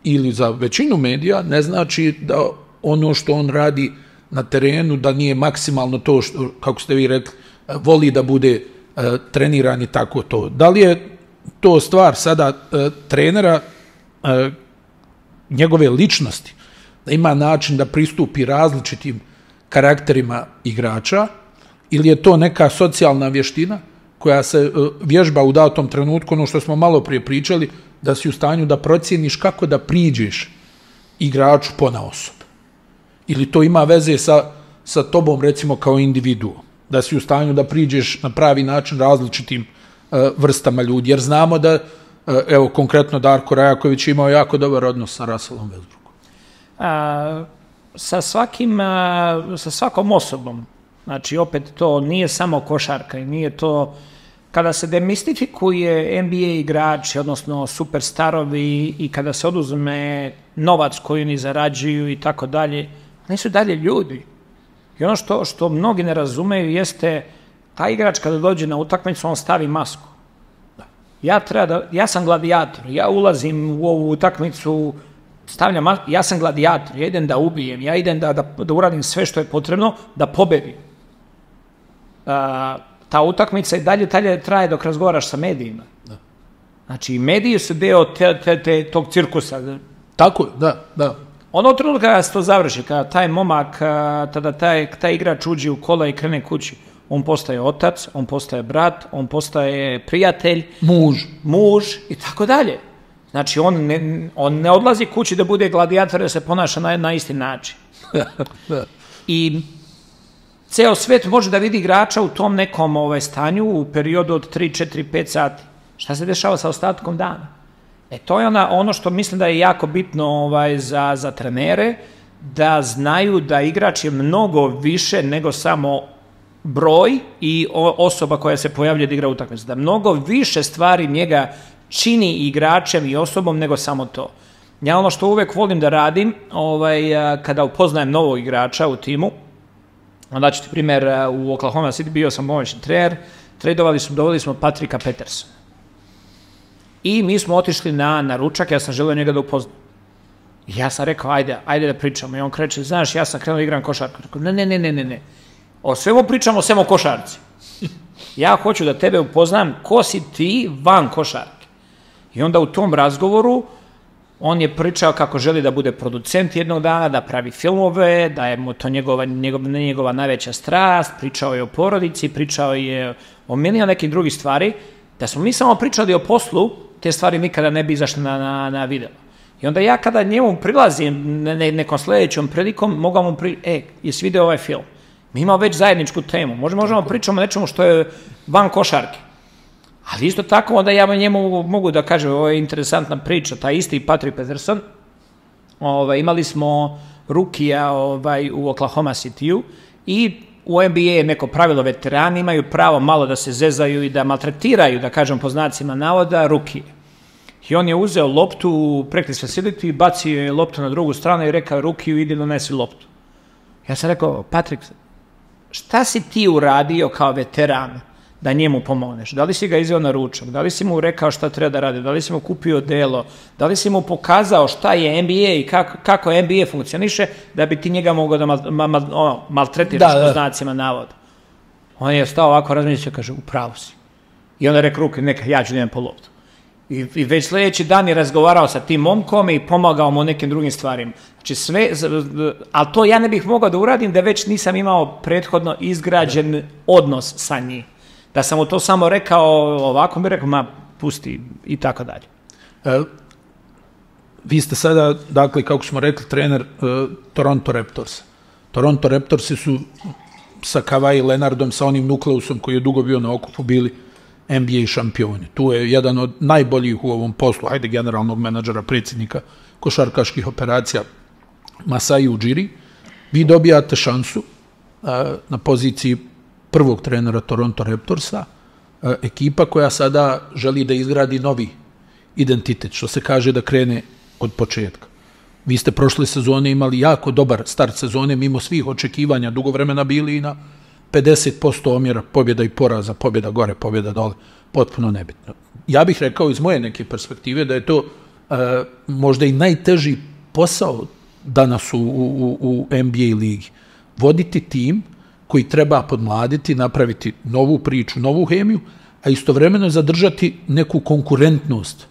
ili za većinu medija, ne znači da ono što on radi na terenu, da nije maksimalno to što, kako ste vi rekli, voli da bude treniran i tako to. Da li je to stvar sada trenera, njegove ličnosti, da ima način da pristupi različitim karakterima igrača, ili je to neka socijalna vještina koja se vježba u datom trenutku, ono što smo malo prije pričali, da si u stanju da procijeniš kako da priđeš igraču ponaosob. Ili to ima veze sa tobom, recimo, kao individuom, da si u stanju da priđeš na pravi način različitim vrstama ljudi, jer znamo da, evo, konkretno Darko Rajaković imao jako dobar odnos sa Russellom Westbrookom. Sa svakom osobom, znači opet to nije samo košarka i nije to, kada se demistifikuje NBA igrači, odnosno superstarovi i kada se oduzme novac koji oni zarađuju i tako dalje, oni su dalje ljudi. I ono što mnogi ne razumeju jeste, taj igrač kada dođe na utakmicu, on stavi masku. Ja sam gladijator, ja ulazim u ovu utakmicu, stavljam masku, ja sam gladijator, ja idem da ubijem, ja idem da uradim sve što je potrebno da pobedim. Ta utakmica i dalje traje dok razgovaraš sa medijima. Znači, mediji su deo tog cirkusa. Tako, da. Ono trenutka kada se to završi, kada taj momak, tada taj igrač uđe u kola i krene kući, on postaje otac, on postaje brat, on postaje prijatelj, muž i tako dalje. Znači, on ne odlazi kući da bude gladijator, da se ponaša na isti način. I ceo svet može da vidi igrača u tom nekom stanju u periodu od 3, 4, 5 sati. Šta se dešava sa ostatkom dana? To je ono što mislim da je jako bitno za trenere, da znaju da igrač je mnogo više nego samo broj i osoba koja se pojavlja da igra utakmicu. Da mnogo više stvari njega čini igračem i osobom nego samo to. Ja ono što uvek volim da radim, kada upoznajem novog igrača u timu, onda ću ti primjer, u Oklahoma City bio sam pomoćni trener, doveli smo Patrika Petersona. I mi smo otišli na ručak, ja sam želeo njega da upoznam. Ja sam rekao, ajde da pričamo. I on kreće, znaš, ja sam krenuo da igram košarku. Rekao, ne. O svemu pričamo, sem o košarci. Ja hoću da tebe upoznam ko si ti van košarke. I onda u tom razgovoru on je pričao kako želi da bude producent jednog dana, da pravi filmove, da je mu to njegova najveća strast, pričao je o porodici, pričao je o milion nekih drugih stvari. Da smo mi samo pričali o poslu, te stvari nikada ne bi izašle na video. I onda ja kada njemu prilazim nekom sljedećom prilikom, mogu mu jesi vidio ovaj film? Mi imamo već zajedničku temu, možemo pričati o nečemu što je van košarke. Ali isto tako onda ja njemu mogu da kažem, ovo je interesantna priča, taj isti Patrick Peterson, imali smo rukija u Oklahoma City-u i u NBA je neko pravilo, veterani imaju pravo malo da se zezaju i da maltretiraju, da kažem po znacima navoda, rukije. I on je uzeo loptu u practice facility, bacio je loptu na drugu stranu i rekao rukiju, idi donesi loptu. Ja sam rekao, Patrick, šta si ti uradio kao veteran da njemu pomogneš? Da li si ga izveo na ručak? Da li si mu rekao šta treba da radi? Da li si mu kupio delo? Da li si mu pokazao šta je NBA i kako NBA funkcioniše da bi ti njega mogao da maltretiraš po znacima navoda? On je stao ovako, razmišljao, kaže, upravo si. I onda je rekao, ruke, neka, ja ću da idem po loptu. I već sljedeći dan je razgovarao sa tim momkom i pomagao mu u nekim drugim stvarima. Znači sve, ali to ja ne bih mogao da uradim da već nisam imao prethodno izgrađen odnos sa njim. Da sam mu to samo rekao ovako, mi rekao, ma pusti i tako dalje. Vi ste sada, dakle, kako smo rekli, trener Toronto Raptorsa. Toronto Raptorsi su sa Kawhi Leonardom, sa onim nukleusom koji je dugo bio na okupu, bili NBA šampioni. Tu je jedan od najboljih u ovom poslu, hajde, generalnog menadžera, predsjednika košarkaških operacija, Masai Ujiri. Vi dobijate šansu na poziciji prvog trenera Toronto Raptorsa, ekipa koja sada želi da izgradi novi identitet, što se kaže da krene od početka. Vi ste prošle sezone imali jako dobar start sezone, mimo svih očekivanja, dugo vremena bili i na 50% omjera pobjeda i poraza, pobjeda gore, pobjeda dole. potpuno nebitno. Ja bih rekao iz moje neke perspektive da je to možda i najteži posao danas u NBA ligi. Voditi tim koji treba podmladiti, napraviti novu priču, novu hemiju, a istovremeno zadržati neku konkurentnost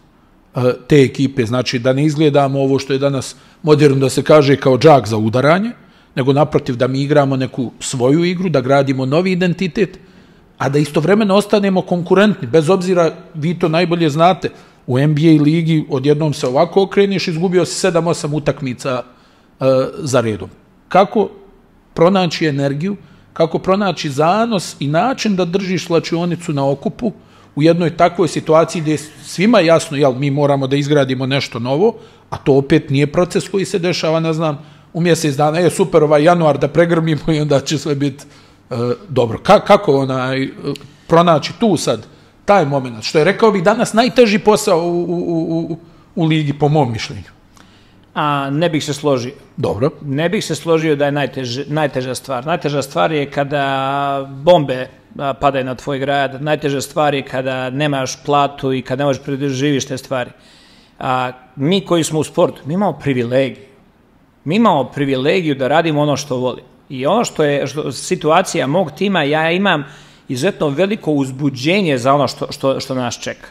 te ekipe. Znači da ne izgledamo ovo što je danas moderno da se kaže kao džak za udaranje, nego naprotiv da mi igramo neku svoju igru, da gradimo novi identitet, a da istovremeno ostanemo konkurentni. Bez obzira, vi to najbolje znate, u NBA ligi odjednom se ovako okreniš, izgubio si 7-8 utakmica za redom. Kako pronaći energiju, kako pronaći zanos i način da držiš slačionicu na okupu u jednoj takvoj situaciji gdje je svima jasno, jel, mi moramo da izgradimo nešto novo, a to opet nije proces koji se dešava, ne znam, u mjesec dana, super, ovaj januar da pregrmimo i onda će sve biti dobro. Kako pronaći tu sad taj moment, što je, rekao bih, danas najteži posao u ligi, po mom mišljenju? Ne bih se složio. Dobro. Ne bih se složio da je najteža stvar. Najteža stvar je kada bombe padaju na tvoj grad, najteža stvar je kada nemaš platu i kada ne možeš preživiš te stvari. Mi koji smo u sportu, mi imamo privilegiju. Mi imamo privilegiju da radimo ono što volimo. I ono što je situacija mog tima, ja imam izuzetno veliko uzbuđenje za ono što nas čeka.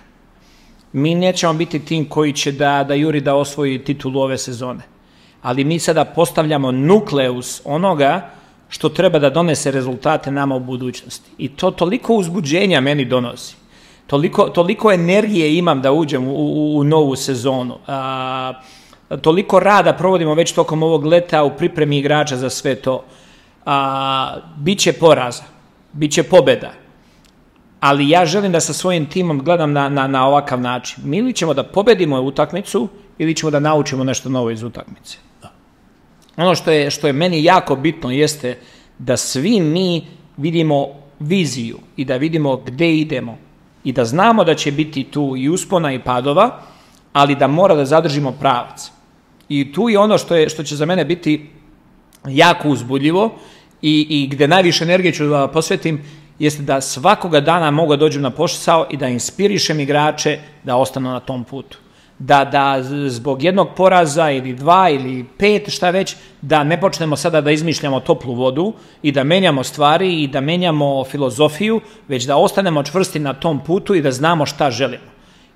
Mi nećemo biti tim koji će da juri da osvoji titulu ove sezone. Ali mi sada postavljamo nukleus onoga što treba da donese rezultate nama u budućnosti. I to toliko uzbuđenja meni donosi. Toliko energije imam da uđem u novu sezonu. Toliko rada provodimo već tokom ovog leta u pripremi igrača za sve to. Biće poraza, biće pobeda. Ali ja želim da sa svojim timom gledam na ovakav način. Mi ili ćemo da pobedimo utakmicu ili ćemo da naučimo nešto novo iz utakmice. Ono što je meni jako bitno jeste da svi mi vidimo viziju i da vidimo gde idemo i da znamo da će biti tu i uspona i padova, ali da mora da zadržimo pravac. I tu je ono što će za mene biti jako uzbudljivo i gde najviše energije ću da posvetim, jeste da svakoga dana mogu da dođem na posao i da inspirišem igrače da ostanu na tom putu. Da zbog jednog poraza ili 2 ili 5, šta već, da ne počnemo sada da izmišljamo toplu vodu i da menjamo stvari i da menjamo filozofiju, već da ostanemo čvrsti na tom putu i da znamo šta želimo.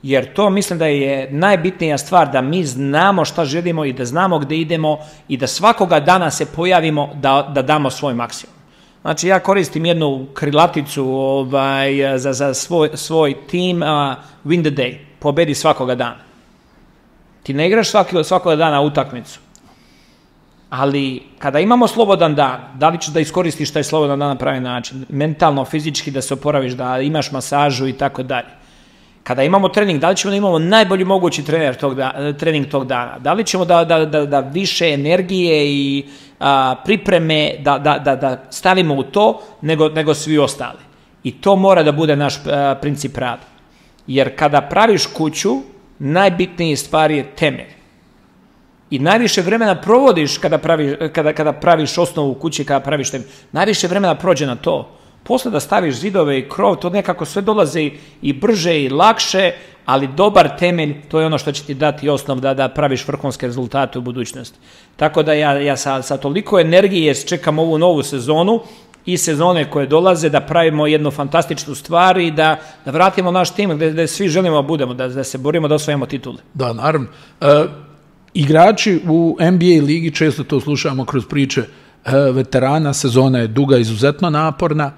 Jer to mislim da je najbitnija stvar, da mi znamo šta želimo i da znamo gde idemo i da svakoga dana se pojavimo da damo svoj maksimum. Znači, ja koristim jednu krilaticu za svoj tim, win the day, pobedi svakoga dana. Ti ne igraš svakoga dana utakmicu, ali kada imamo slobodan dan, da li ćeš da iskoristiš taj slobodan dan na pravi način, mentalno, fizički da se oporaviš, da imaš masažu i tako dalje. Kada imamo trening, da li ćemo da imamo najbolji mogući trening tog dana, da li ćemo da više energije i pripreme da stavimo u to nego svi ostali. I to mora da bude naš princip rada. Jer kada praviš kuću, najbitniji stvar je temelj. I najviše vremena provodiš kada praviš osnovu kuće, kada praviš temelj. Najviše vremena prođe na to. Posle da staviš zidove i krov, to nekako sve dolaze i brže i lakše, ali dobar temelj, to je ono što će ti dati osnov da praviš vrhunske rezultate u budućnosti. Tako da ja sa toliko energije čekam ovu novu sezonu i sezone koje dolaze, da pravimo jednu fantastičnu stvar i da vratimo naš tim gde svi želimo da budemo, da se borimo da osvojimo titule. Da, naravno. Igrači u NBA ligi, često to slušamo kroz priče veterana, sezona je duga, izuzetno naporna,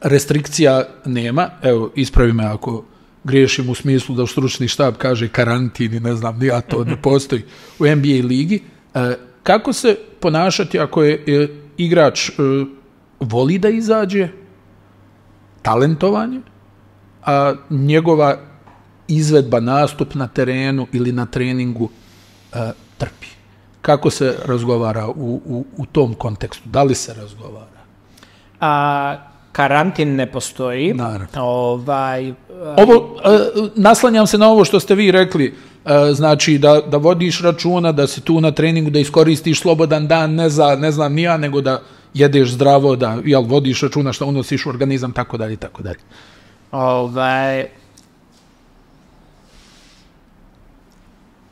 restrikcija nema, evo, ispravi me ako griješim u smislu da stručni štab kaže karantin i ne znam, ja to ne postoji u NBA ligi. Kako se ponašati ako je igrač voli da izađe, talentovanje, a njegova izvedba, nastup na terenu ili na treningu trpi? Kako se razgovara u tom kontekstu? Da li se razgovara? Karantin ne postoji. Naslanjam se na ovo što ste vi rekli, znači da vodiš računa, da si tu na treningu, da iskoristiš slobodan dan, ne znam ni ja, nego da jedeš zdravo, da vodiš računa što unosiš u organizam, tako dalje, tako dalje.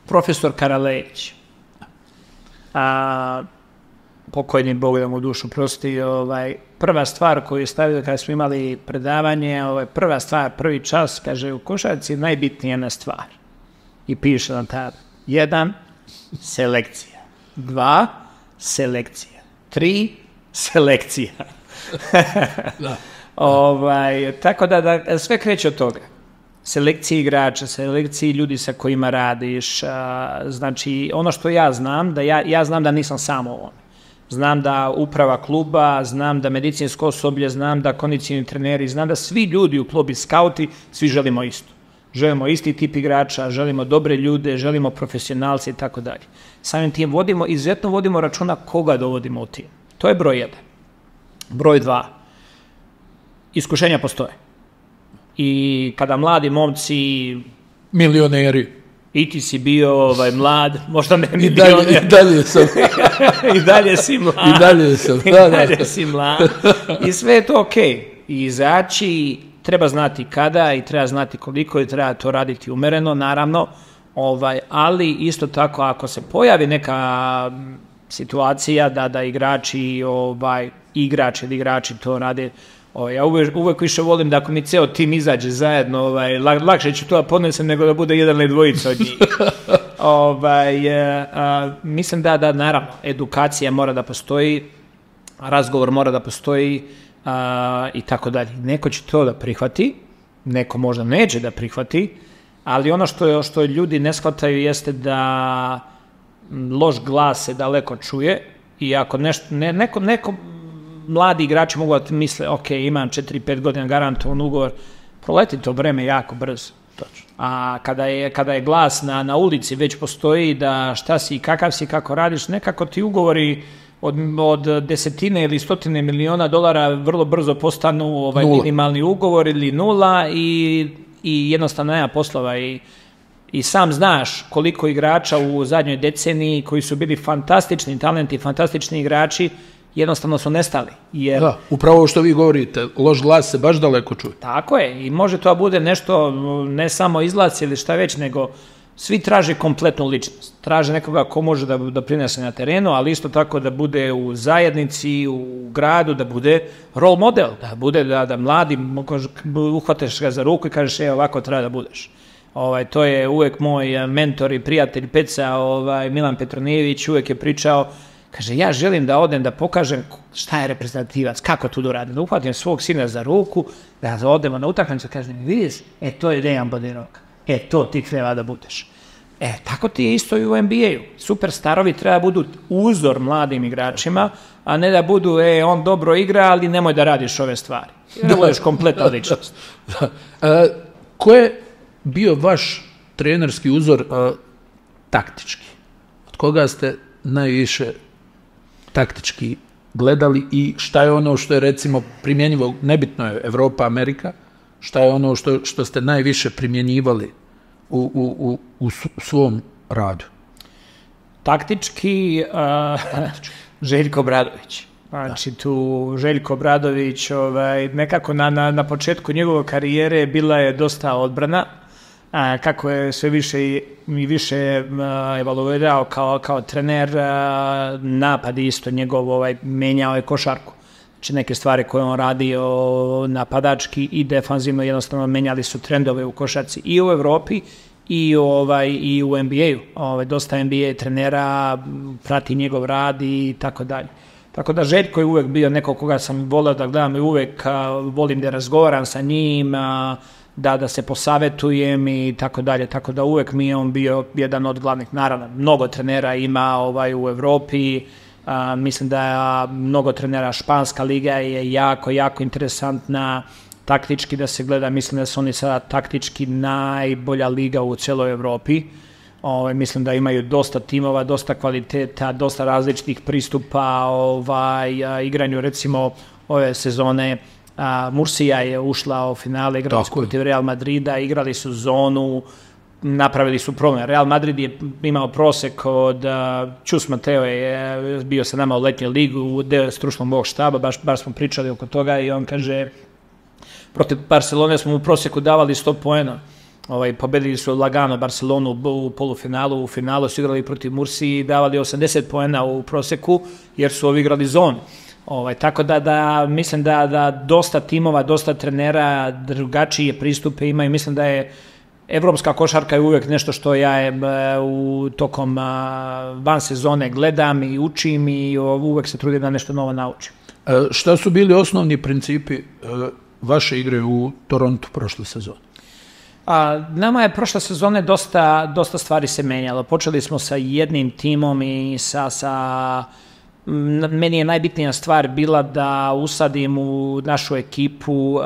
Profesor Karalejić, pokojni Bog da mu dušu prosti, prva stvar koju je stavio kada smo imali predavanje, prva stvar, prvi čas, kaže, u košarci je najbitnija jedna stvar. I piše na tada. 1, selekcija. 2, selekcija. 3, selekcija. Tako da sve kreće od toga. Selekciji igrača, selekciji ljudi sa kojima radiš. Znači, ono što ja znam, ja znam da nisam sam u ovome. Znam da uprava kluba, znam da medicinsko osoblje, znam da kondicioni treneri, znam da svi ljudi u klubi skauti, svi želimo isto. Želimo isti tip igrača, želimo dobre ljude, želimo profesionalce i tako dalje. Samim tim izuzetno vodimo računa koga dovodimo u tim. To je broj 1. Broj 2. Iskušenja postoje. I kada mladi momci... Milioneri. I ti si bio mlad, možda ne I dalje sam. I dalje si mlad. I dalje sam. I dalje si mlad. I sve je to okej. I izaći, treba znati kada i treba znati koliko i treba to raditi umereno, naravno. Ali isto tako, ako se pojavi neka situacija da igrači to rade, ja uvek više volim da ako mi ceo tim izađe zajedno, lakše ću to da podnesem nego da bude jedan ili dvojica od njih. Mislim da naravno, edukacija mora da postoji, razgovor mora da postoji i tako dalje. Neko će to da prihvati, neko možda neće da prihvati, ali ono što ljudi ne shvataju jeste da loš glas se daleko čuje i ako neko mladi igrači mogu da misle, ok, imam 4-5 godina garantovan ugovor, proleti to vreme jako brzo. A kada je glas na ulici već postoji da šta si, kakav si, kako radiš, nekako ti ugovori od desetine ili stotine miliona dolara vrlo brzo postanu minimalni ugovor ili nula i jednostavno nema poslova i sam znaš koliko igrača u zadnjoj deceniji koji su bili fantastični talenti, fantastični igrači, jednostavno su nestali. Da, upravo ovo što vi govorite, loš glas se baš daleko čuje. Tako je, i može to bude nešto, ne samo izglas ili šta već, nego svi traže kompletnu ličnost. Traže nekoga ko može da prinese na terenu, ali isto tako da bude u zajednici, u gradu, da bude role model, da bude da mladi, uhvateš ga za ruku i kažeš, ovako treba da budeš. To je uvek moj mentor i prijatelj Peca, Milan Petronijević, uvek je pričao, kaže, ja želim da odem da pokažem šta je reprezentativac, kako to uradim, da uhvatim svog sina za ruku, da odemo na utakmicu, kažem, vidiš, to je Dejan Bodiroga, to ti treba da budeš. Tako ti je isto i u NBA-u. Superstarovi treba budu uzor mladim igračima, a ne da budu, on dobro igra, ali nemoj da radiš ove stvari. Da budeš kompletna ličnost. Ko je bio vaš trenerski uzor taktički? Od koga ste najviše taktički gledali i šta je ono što je recimo primjenjivo, nebitno je Evropa, Amerika, šta je ono što ste najviše primjenjivali u svom radu? Taktički, Željko Obradović. Znači tu Željko Obradović, nekako na početku njegove karijere bila je dosta odbrana, kako je sve više i više evaluirao kao trener, napad isto njegov, menjao je košarku. Znači neke stvari koje on radio napadački i defanzivno jednostavno menjali su trendove u košarci i u Evropi i u NBA-u. Dosta NBA trenera prati njegov rad i tako dalje. Tako da Željko je uvek bio neko koga sam volio da gledam i uvek volim da razgovaram sa njim, da se posavetujem i tako dalje. Tako da uvek mi je on bio jedan od glavnih, naravno, mnogo trenera ima u Evropi, mislim da je mnogo trenera, Španska liga je jako, jako interesantna, taktički da se gleda, mislim da su oni sada taktički najbolja liga u celoj Evropi. Mislim da imaju dosta timova, dosta kvaliteta, dosta različitih pristupa igranju, recimo ove sezone. Mursija je ušla u finale, igrali su protiv Real Madrida, igrali su zonu, napravili su problem. Real Madrid je imao prosek od, Čus Mateo je bio sa nama u letnjoj ligu, u deo stručnog mog štaba, baš smo pričali oko toga i on kaže, protiv Barcelone smo u prosjeku davali 100 poena. Pobedili su lagano Barcelonu u polufinalu, u finalu su igrali protiv Mursije i davali 80 poena u prosjeku jer su ovi igrali zonu. Tako da mislim da dosta timova, dosta trenera drugačije pristupe imaju. Mislim da je evropska košarka je uvijek nešto što ja tokom van sezone gledam i učim i uvijek se trudim da nešto novo naučim. Šta su bili osnovni principi vaše igre u Torontu prošle sezone? Nama je prošle sezone dosta stvari se menjalo. Počeli smo sa jednim timom i meni je najbitnija stvar bila da usadim u našu ekipu,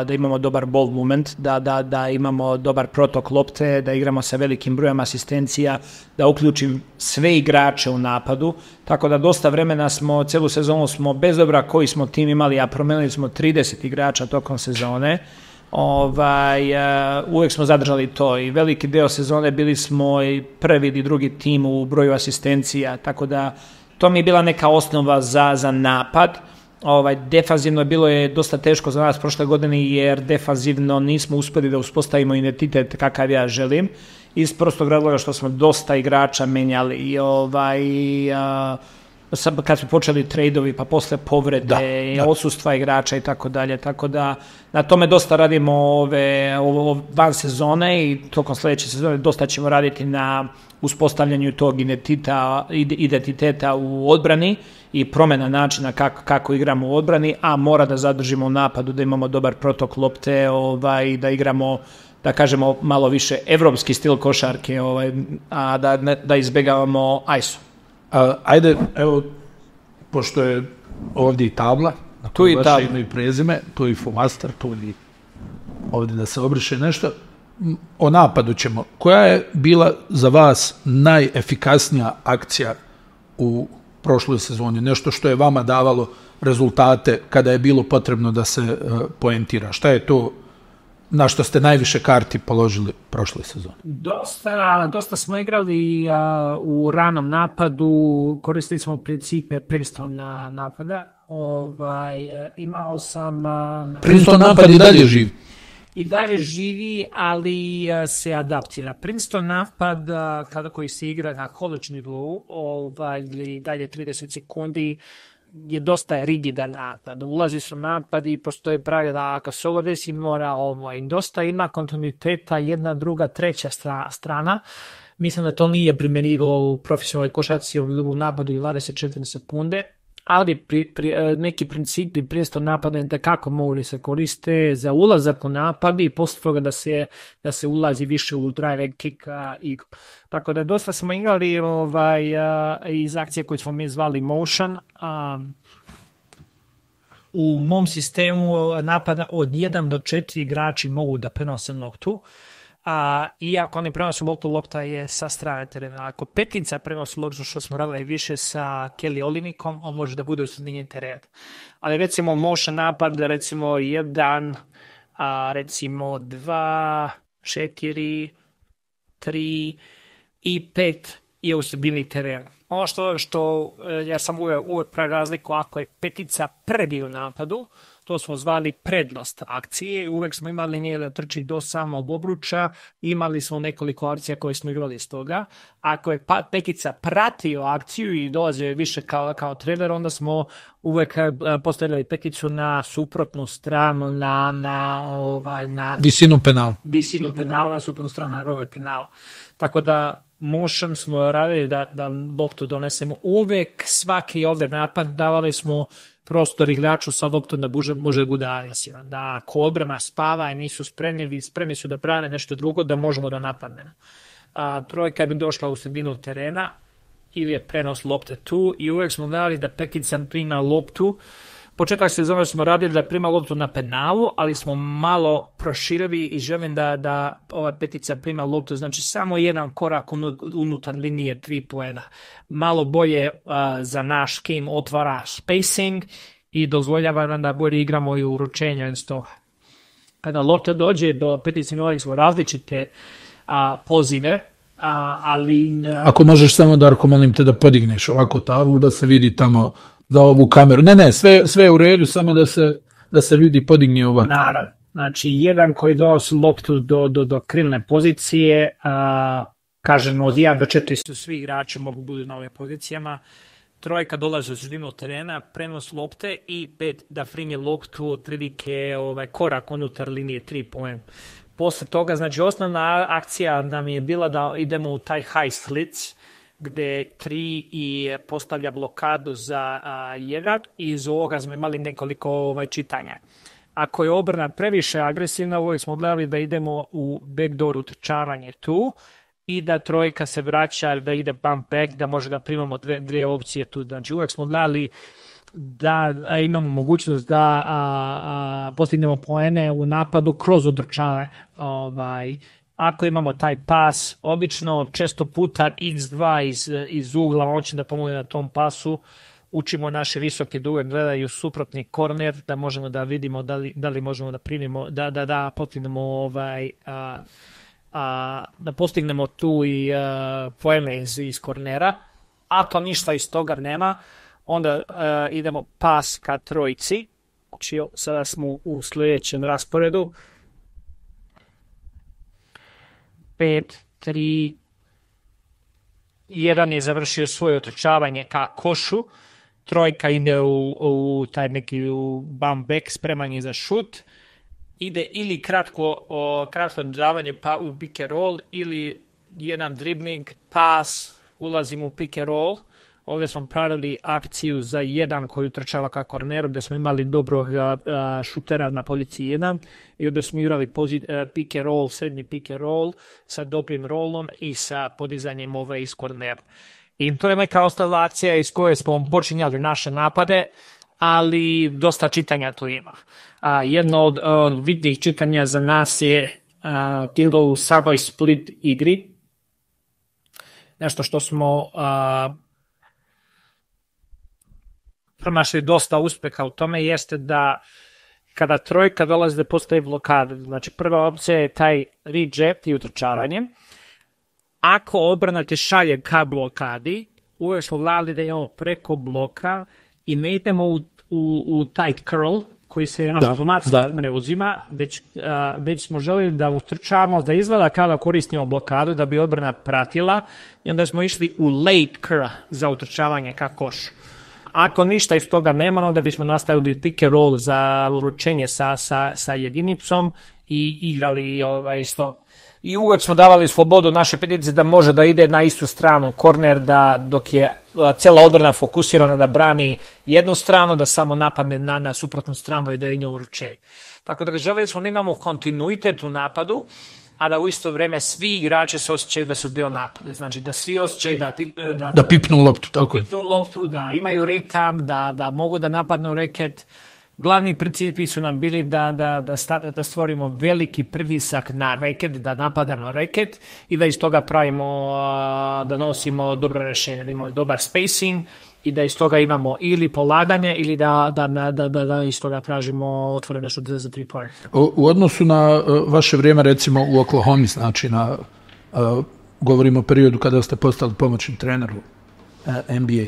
da imamo dobar ball movement, da imamo dobar protok lopte, da igramo sa velikim brojem asistencija, da uključim sve igrače u napadu. Tako da dosta vremena celu sezonu smo, bez obzira koji smo tim imali, a promenili smo 30 igrača tokom sezone. Uvijek smo zadržali to i veliki deo sezone bili smo i prvi ili drugi tim u broju asistencija, tako da to mi je bila neka osnova za napad. Defanzivno bilo je dosta teško za nas prošle godine jer defanzivno nismo uspjeli da uspostavimo identitet kakav ja želim, iz prostog razloga što smo dosta igrača menjali kad su počeli trejdovi, pa posle povrede, odsustva igrača i tako dalje, tako da na tome dosta radimo van sezone i tokom sljedeće sezone dosta ćemo raditi na uspostavljanju tog identiteta u odbrani i promjena načina kako igramo u odbrani, a mora da zadržimo u napadu, da imamo dobar protok lopte i da igramo, da kažemo, malo više evropski stil košarke, a da izbjegavamo ISO. Ajde, evo, pošto je ovdje i tabla, tu i vaše ime i prezime, tu i flomaster, tu i ovdje da se obriše nešto, o napadu ćemo. Koja je bila za vas najefikasnija akcija u prošloj sezoni? Nešto što je vama davalo rezultate kada je bilo potrebno da se poentira? Šta je to na što ste najviše karti položili prošle sezone? Dosta smo igrali u ranom napadu, koristili smo principe Princeton napada. Imao sam... Princeton napad i dalje živi? I dalje živi, ali se adaptira. Princeton napad, koji se igra na college nivou, ili dalje 30 sekundi, je dosta rigidan napad. Ulazi su napad i postoje pravila, ako se ovo desi mora dosta ima kontinuiteta, jedna, druga, treća strana. Mislim da to nije primjenjivo u profesionalnoj košarci u napadu i 24 sekunde, ali neki principi Princeton napada da kako mogu se koriste za ulazak u napad i posle toga da se ulazi više u drive and kick igru. Tako da dosta smo igrali iz akcije koju smo mi zvali motion. U mom sistemu napada od 1 do 4 igrači mogu da prenose loptu. Iako oni prenosu loptu, lopta je sa strane terena. Ako petica prenosi loptu, što smo radili više sa Kelly Olinikom, on može da bude u sredini terena. Ali recimo motion napad, recimo 1, recimo 2, 4, 3 i 5 je u sredini terena. Ono što ja sam uvijek pravi razliku, ako je petica prvi u napadu, to smo zvali prednost akcije. Uvijek smo imali nije da trči do samog obruča, imali smo nekoliko akcija koje smo igrali iz toga. Ako je petica pratio akciju i dolaze više kao trener, onda smo uvijek postavljali peticu na suprotnu stranu, na visinu penala. Visinu penala, na suprotnu stranu, na rover penala. Tako da motion smo radili da loptu donesemo. Uvijek svaki ovdje napad davali smo prostor igraču sa loptom da može bude agresivan. Da ako obrana spava i nisu spremni su da brane nešto drugo, da možemo da napadnemo. Trojka bi došla u sredinu terena ili je prenos lopte tu i uvijek smo dali da petica prima loptu. Početak sezone smo radili da prima loptu na penalu, ali smo malo proširili i želim da ova petica prima loptu, znači samo jedan korak unutar linije 3 poena. Malo bolje za naš game otvara spacing i dozvoljava nam da bolje igramo i uručenja. Kada lopta dođe do petice, imali smo različite pozive, ali... Ako možeš samo, Darko, molim te da podigneš ovako tablu, da se vidi tamo za ovu kameru. Ne, sve je u redu, samo da se ljudi podigne ovako. Naravno. Znači, jedan koji donosi loptu do krilne pozicije, kažem, od 1 do 4 su svi igrači mogu budu na ovim pozicijama. Trojka dolazi u sredinu terena, prenos lopte i 5 da primi loptu otprilike korak unutar linije 3 poen. Posle toga, znači, osnovna akcija nam je bila da idemo u taj high slits, gde 3 i postavlja blokadu za 1 i iz ovoga smo imali nekoliko čitanja. Ako je obrana previše agresivna, uvijek smo gledali da idemo u backdoor utrčavanje tu i da trojka se vraća, da ide bump back, da može da primamo dve opcije tu. Znači uvijek smo gledali da imamo mogućnost da postignemo poene u napadu kroz utrčavanje. Ako imamo taj pas, obično često puta x2 iz ugla, on će da pomogne na tom pasu. Učimo naše visoke da uvek gledaju suprotni korner, da možemo da vidimo da li možemo da primimo, da postignemo da postignemo tu i poene iz kornera. Ako ništa iz toga nema, onda idemo pas ka trojici. Znači, sada smo u sljedećem rasporedu. 5, 3, 1 je završio svoje otrčavanje ka košu. Trojka ide u taj neki bump back, spremanje za šut. Ide ili kratko dodavanje pa u pick and roll ili jedan dribbling, pas, ulazimo u pick and roll. Ovdje smo pravili akciju za 1 koji utrčava ka korneru, gdje smo imali dobrog šutera na poziciji 1 i ovdje smo igrali pick and roll, srednji pick and roll sa dobrim rollom i sa podizanjem iz kornera. I to je neka ostala akcija iz koje smo počinjali naše napade, ali dosta čitanja tu ima. Jedno od vidnih čitanja za nas je bilo u samoj split igri. Nešto što smo pronašli dosta uspeha u tome jeste da kada trojka dolazi da postavi blokadu, znači prva opcija je taj reject i utrčavanje. Ako odbrana te šalje ka blokadi, uvijek smo gledali da je ovo preko bloka i ne idemo u taj curl koji se automatski ne uzima, već smo želeli da utrčavamo, da izgleda kada koristimo blokadu, da bi odbrana pratila i onda smo išli u late curl za utrčavanje ka košu. Ako ništa iz toga nema, onda bismo nastavili pick and roll za uručenje sa jedinicom i igrali isto. I uvijek smo davali slobodu naše petice da može da ide na istu stranu korner, da dok je cijela odbrana fokusirana da brani jednu stranu, da samo napadne na suprotnu stranu i da je nju uručenje. Tako da želeli smo da imamo kontinuitet u napadu, a da u isto vrijeme svi igrači se osjećaju da su dio napada. Znači da svi osjećaju da pipnu loptu, tako je. Da imaju ritam, da mogu da napadnu reket. Glavni principi su nam bili da stvorimo veliki pritisak na reket, da napadamo reket i da iz toga pravimo, da nosimo dobro rješenje, da imamo dobar spacing i da iz toga imamo ili polaganje ili da iz toga tražimo otvorene šute za 3 poena. U odnosu na vaše vrijeme, recimo u Oklahoma, znači govorimo o periodu kada ste postali pomoćni trener u NBA,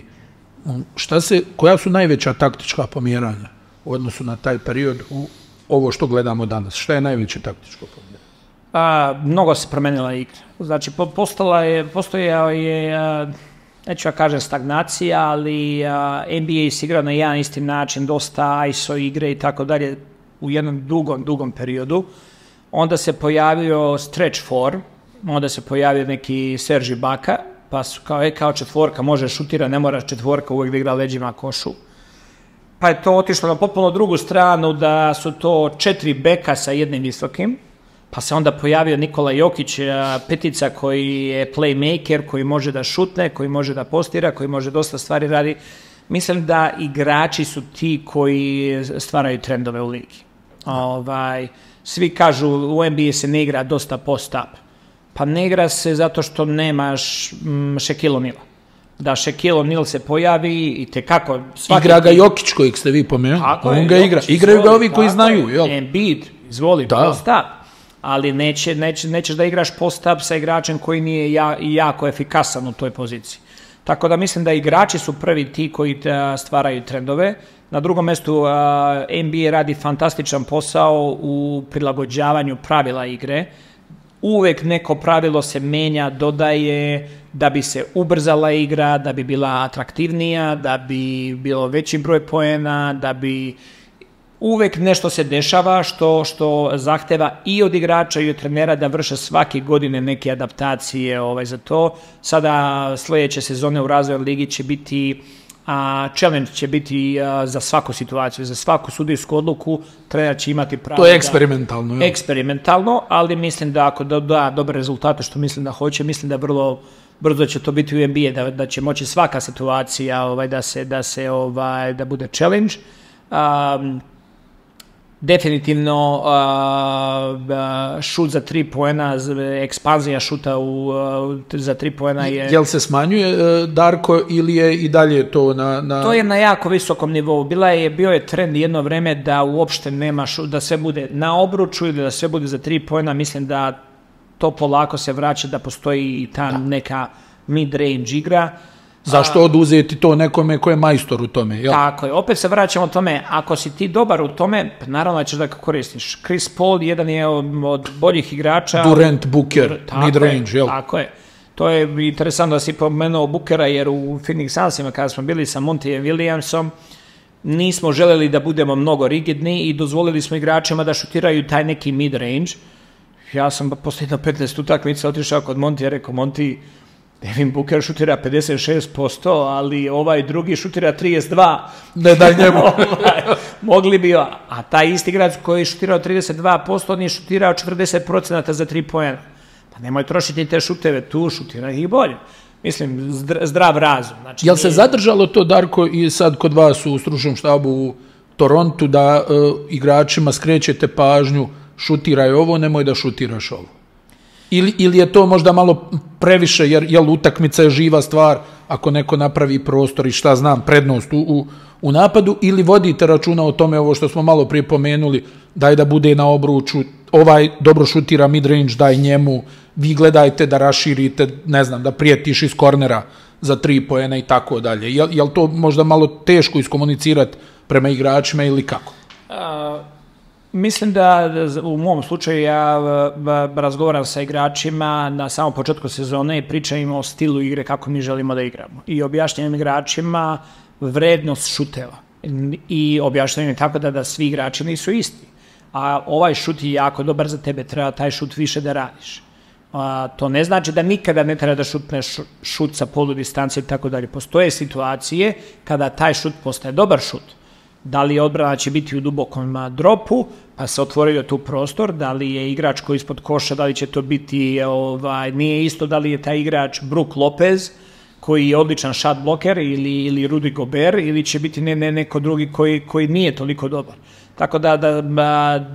koja su najveća taktička pomjeranja u odnosu na taj period u ovo što gledamo danas? Šta je najveće taktičko pomjeranje? Mnogo se promenila igra. Znači, postojala je neću ja kažem stagnacija, ali NBA se igra na jedan isti način, dosta ISO igre i tako dalje u jednom dugom periodu. Onda se pojavio stretch four, onda se pojavio neki Serge Ibaka, pa su kao četvorka može šutira, ne mora četvorka uvijek da igra leđima košu. Pa je to otišlo na potpuno drugu stranu, da su to 4 beka sa jednim visokim, pa se onda pojavio Nikola Jokić, petica koji je playmaker, koji može da šutne, koji može da postira, koji može dosta stvari radi. Mislim da igrači su ti koji stvaraju trendove u ligi. Svi kažu u NBA se ne igra dosta post-up. Pa ne igra se zato što nemaš Shaquille O'Neala. Da Shaquille O'Neal se pojavi i tekako... Igra ga Jokić kojeg ste vi pomenuli. On ga igra. Igraju ga ovi koji znaju. Embiid, izvoli, post-up. Ali nećeš da igraš post-up sa igračem koji nije jako efikasan u toj poziciji. Tako da mislim da igrači su prvi ti koji stvaraju trendove. Na drugom mjestu NBA radi fantastičan posao u prilagođavanju pravila igre. Uvijek neko pravilo se menja, dodaje da bi se ubrzala igra, da bi bila atraktivnija, da bi bilo veći broj poena, da bi uvijek nešto se dešava što zahteva i od igrača i od trenera da vrše svake godine neke adaptacije za to. Sada sljedeće sezone u razvoju ligi će biti challenge će biti za svaku situaciju, za svaku sudijsku odluku trener će imati pravo. To je eksperimentalno. Eksperimentalno, ali mislim da ako da dobre rezultate, što mislim da hoće, mislim da vrlo brzo će to biti u NBA, da će moći svaka situacija da bude challenge. Definitivno šut za 3 poena, ekspanzija šuta za 3 poena je... Jel se smanjuje, Darko, ili je i dalje to na... To je na jako visokom nivou. Bio je trend jedno vreme da uopšte nema da sve bude na obruču ili da sve bude za 3 poena. Mislim da to polako se vraća, da postoji i ta neka mid-range igra. Zašto oduzeti to nekome ko je majstor u tome? Jel? Tako je, opet se vraćamo tome, ako si ti dobar u tome, naravno ćeš da ga koristiš. Chris Paul jedan je od boljih igrača. Durant, Booker, mid-range, jel? Tako je. To je interesantno da si pomenuo Bookera, jer u Phoenix Sunsima kada smo bili sa Montyjem Williamsom, nismo želeli da budemo mnogo rigidni i dozvolili smo igračima da šutiraju taj neki mid-range. Ja sam posle 15 utakmica otišao kod Montyja i rekao, Monty, Devin Booker šutira 56%, ali ovaj drugi šutira 32%. Ne daj njemu. Mogli bi, a taj isti igrač koji je šutirao 32%, on je šutirao 40% za 3 poena. Pa nemoj trošiti te šuteve, tu šutira ih bolje. Mislim, zdrav razum. Znači, jel se zadržalo to, Darko, i sad kod vas u stručnom štabu u Torontu, da igračima skrećete pažnju, šutiraj ovo, nemoj da šutiraš ovo? Ili je to možda malo previše, jer utakmica je živa stvar, ako neko napravi prostor i šta znam, prednost u napadu, ili vodite računa o tome, ovo što smo malo prije pomenuli, daj da bude na obruču, ovaj dobro šutira mid-range, daj njemu, vi gledajte da raširite, ne znam, da prijetiš iz kornera za 3 poena i tako dalje. Jel to možda malo teško iskomunicirati prema igračima ili kako? Mislim da u mom slučaju ja razgovaram sa igračima na samom početku sezone i pričam im o stilu igre kako mi želimo da igramo. I objašnjam igračima vrednost šuteva. I objašnjam im tako da svi igrači nisu isti. A ovaj šut je jako dobar za tebe, treba taj šut više da radiš. To ne znači da nikada ne treba da šutneš šut sa polu distancije i tako dalje. Postoje situacije kada taj šut postaje dobar šut. Da li odbrana će biti u dubokom dropu, pa se otvorio tu prostor, da li je igrač koji ispod koša, da li će to biti, nije isto da li je taj igrač Brook Lopez, koji je odličan shot bloker, ili Rudy Gobert, ili će biti neko drugi koji nije toliko dobar. Tako da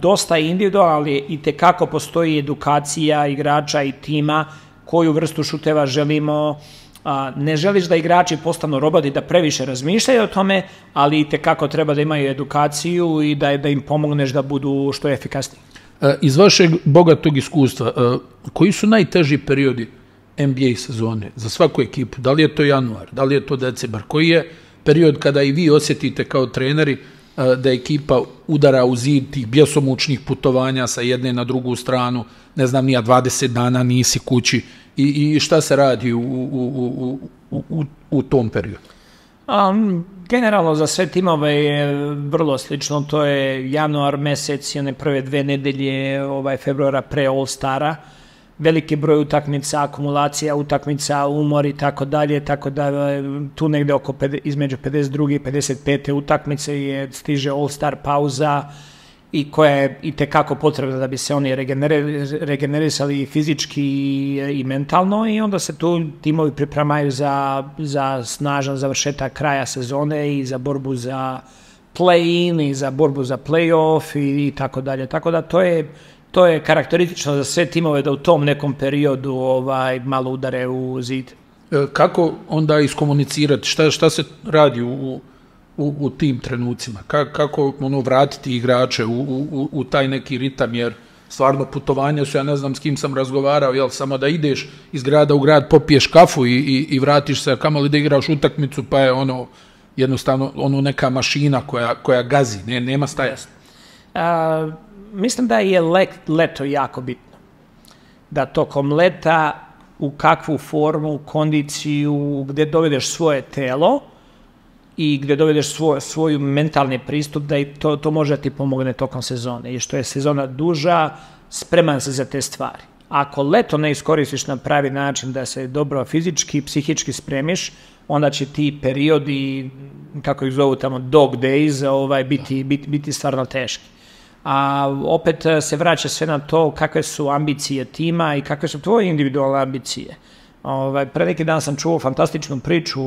dosta individualno, ali i tekako postoji edukacija igrača i tima koju vrstu šuteva želimo. Ne želiš da igrači postanu roboti, da previše razmišljaju o tome, ali i tekako treba da imaju edukaciju i da im pomogneš da budu što efikasniji. Iz vašeg bogatog iskustva, koji su najteži periodi NBA sezone za svaku ekipu? Da li je to januar, da li je to decembar? Koji je period kada i vi osjetite kao treneri da ekipa udara u zid tih bjesomučnih putovanja sa jedne na drugu stranu, ne znam, nija 20 dana nisi kući, i šta se radi u tom periodu? Generalno za sve timove je vrlo slično, to je januar mesec i one prve 2 nedelje februara pre All-Stara, veliki broj utakmica, akumulacija utakmica, umor i tako dalje, tako da tu negde između 52. i 55. utakmice stiže All-Star pauza i koja je itekako potrebna da bi se oni regenerisali fizički i mentalno, i onda se tu timovi pripremaju za snažan završetak kraja sezone i za borbu za play-in i za borbu za play-off i tako dalje. Tako da to je karakteristično za sve timove da u tom nekom periodu malo udare u zid. Kako onda iskomunicirati? Šta se radi u tim trenucima? Kako vratiti igrače u taj neki ritam, jer stvarno putovanja su, ja ne znam s kim sam razgovarao, jel, samo da ideš iz grada u grad, popiješ kafu i vratiš se, kamoli da igraš utakmicu, pa je ono, jednostavno, ono neka mašina koja gazi, nema staja. Mislim da je leto jako bitno. Da tokom leta u kakvu formu, kondiciju, gdje dovedeš svoje telo i gdje dovedeš svoj mentalni pristup, da i to može ti pomogne tokom sezone. I što je sezona duža, spreman se za te stvari. Ako leto ne iskoristiš na pravi način da se dobro fizički i psihički spremiš, onda će ti periodi, kako ih zovu tamo, dog days, biti stvarno teški. A opet se vraća sve na to kakve su ambicije tima i kakve su tvoje individualne ambicije. Pre neki dan sam čuo fantastičnu priču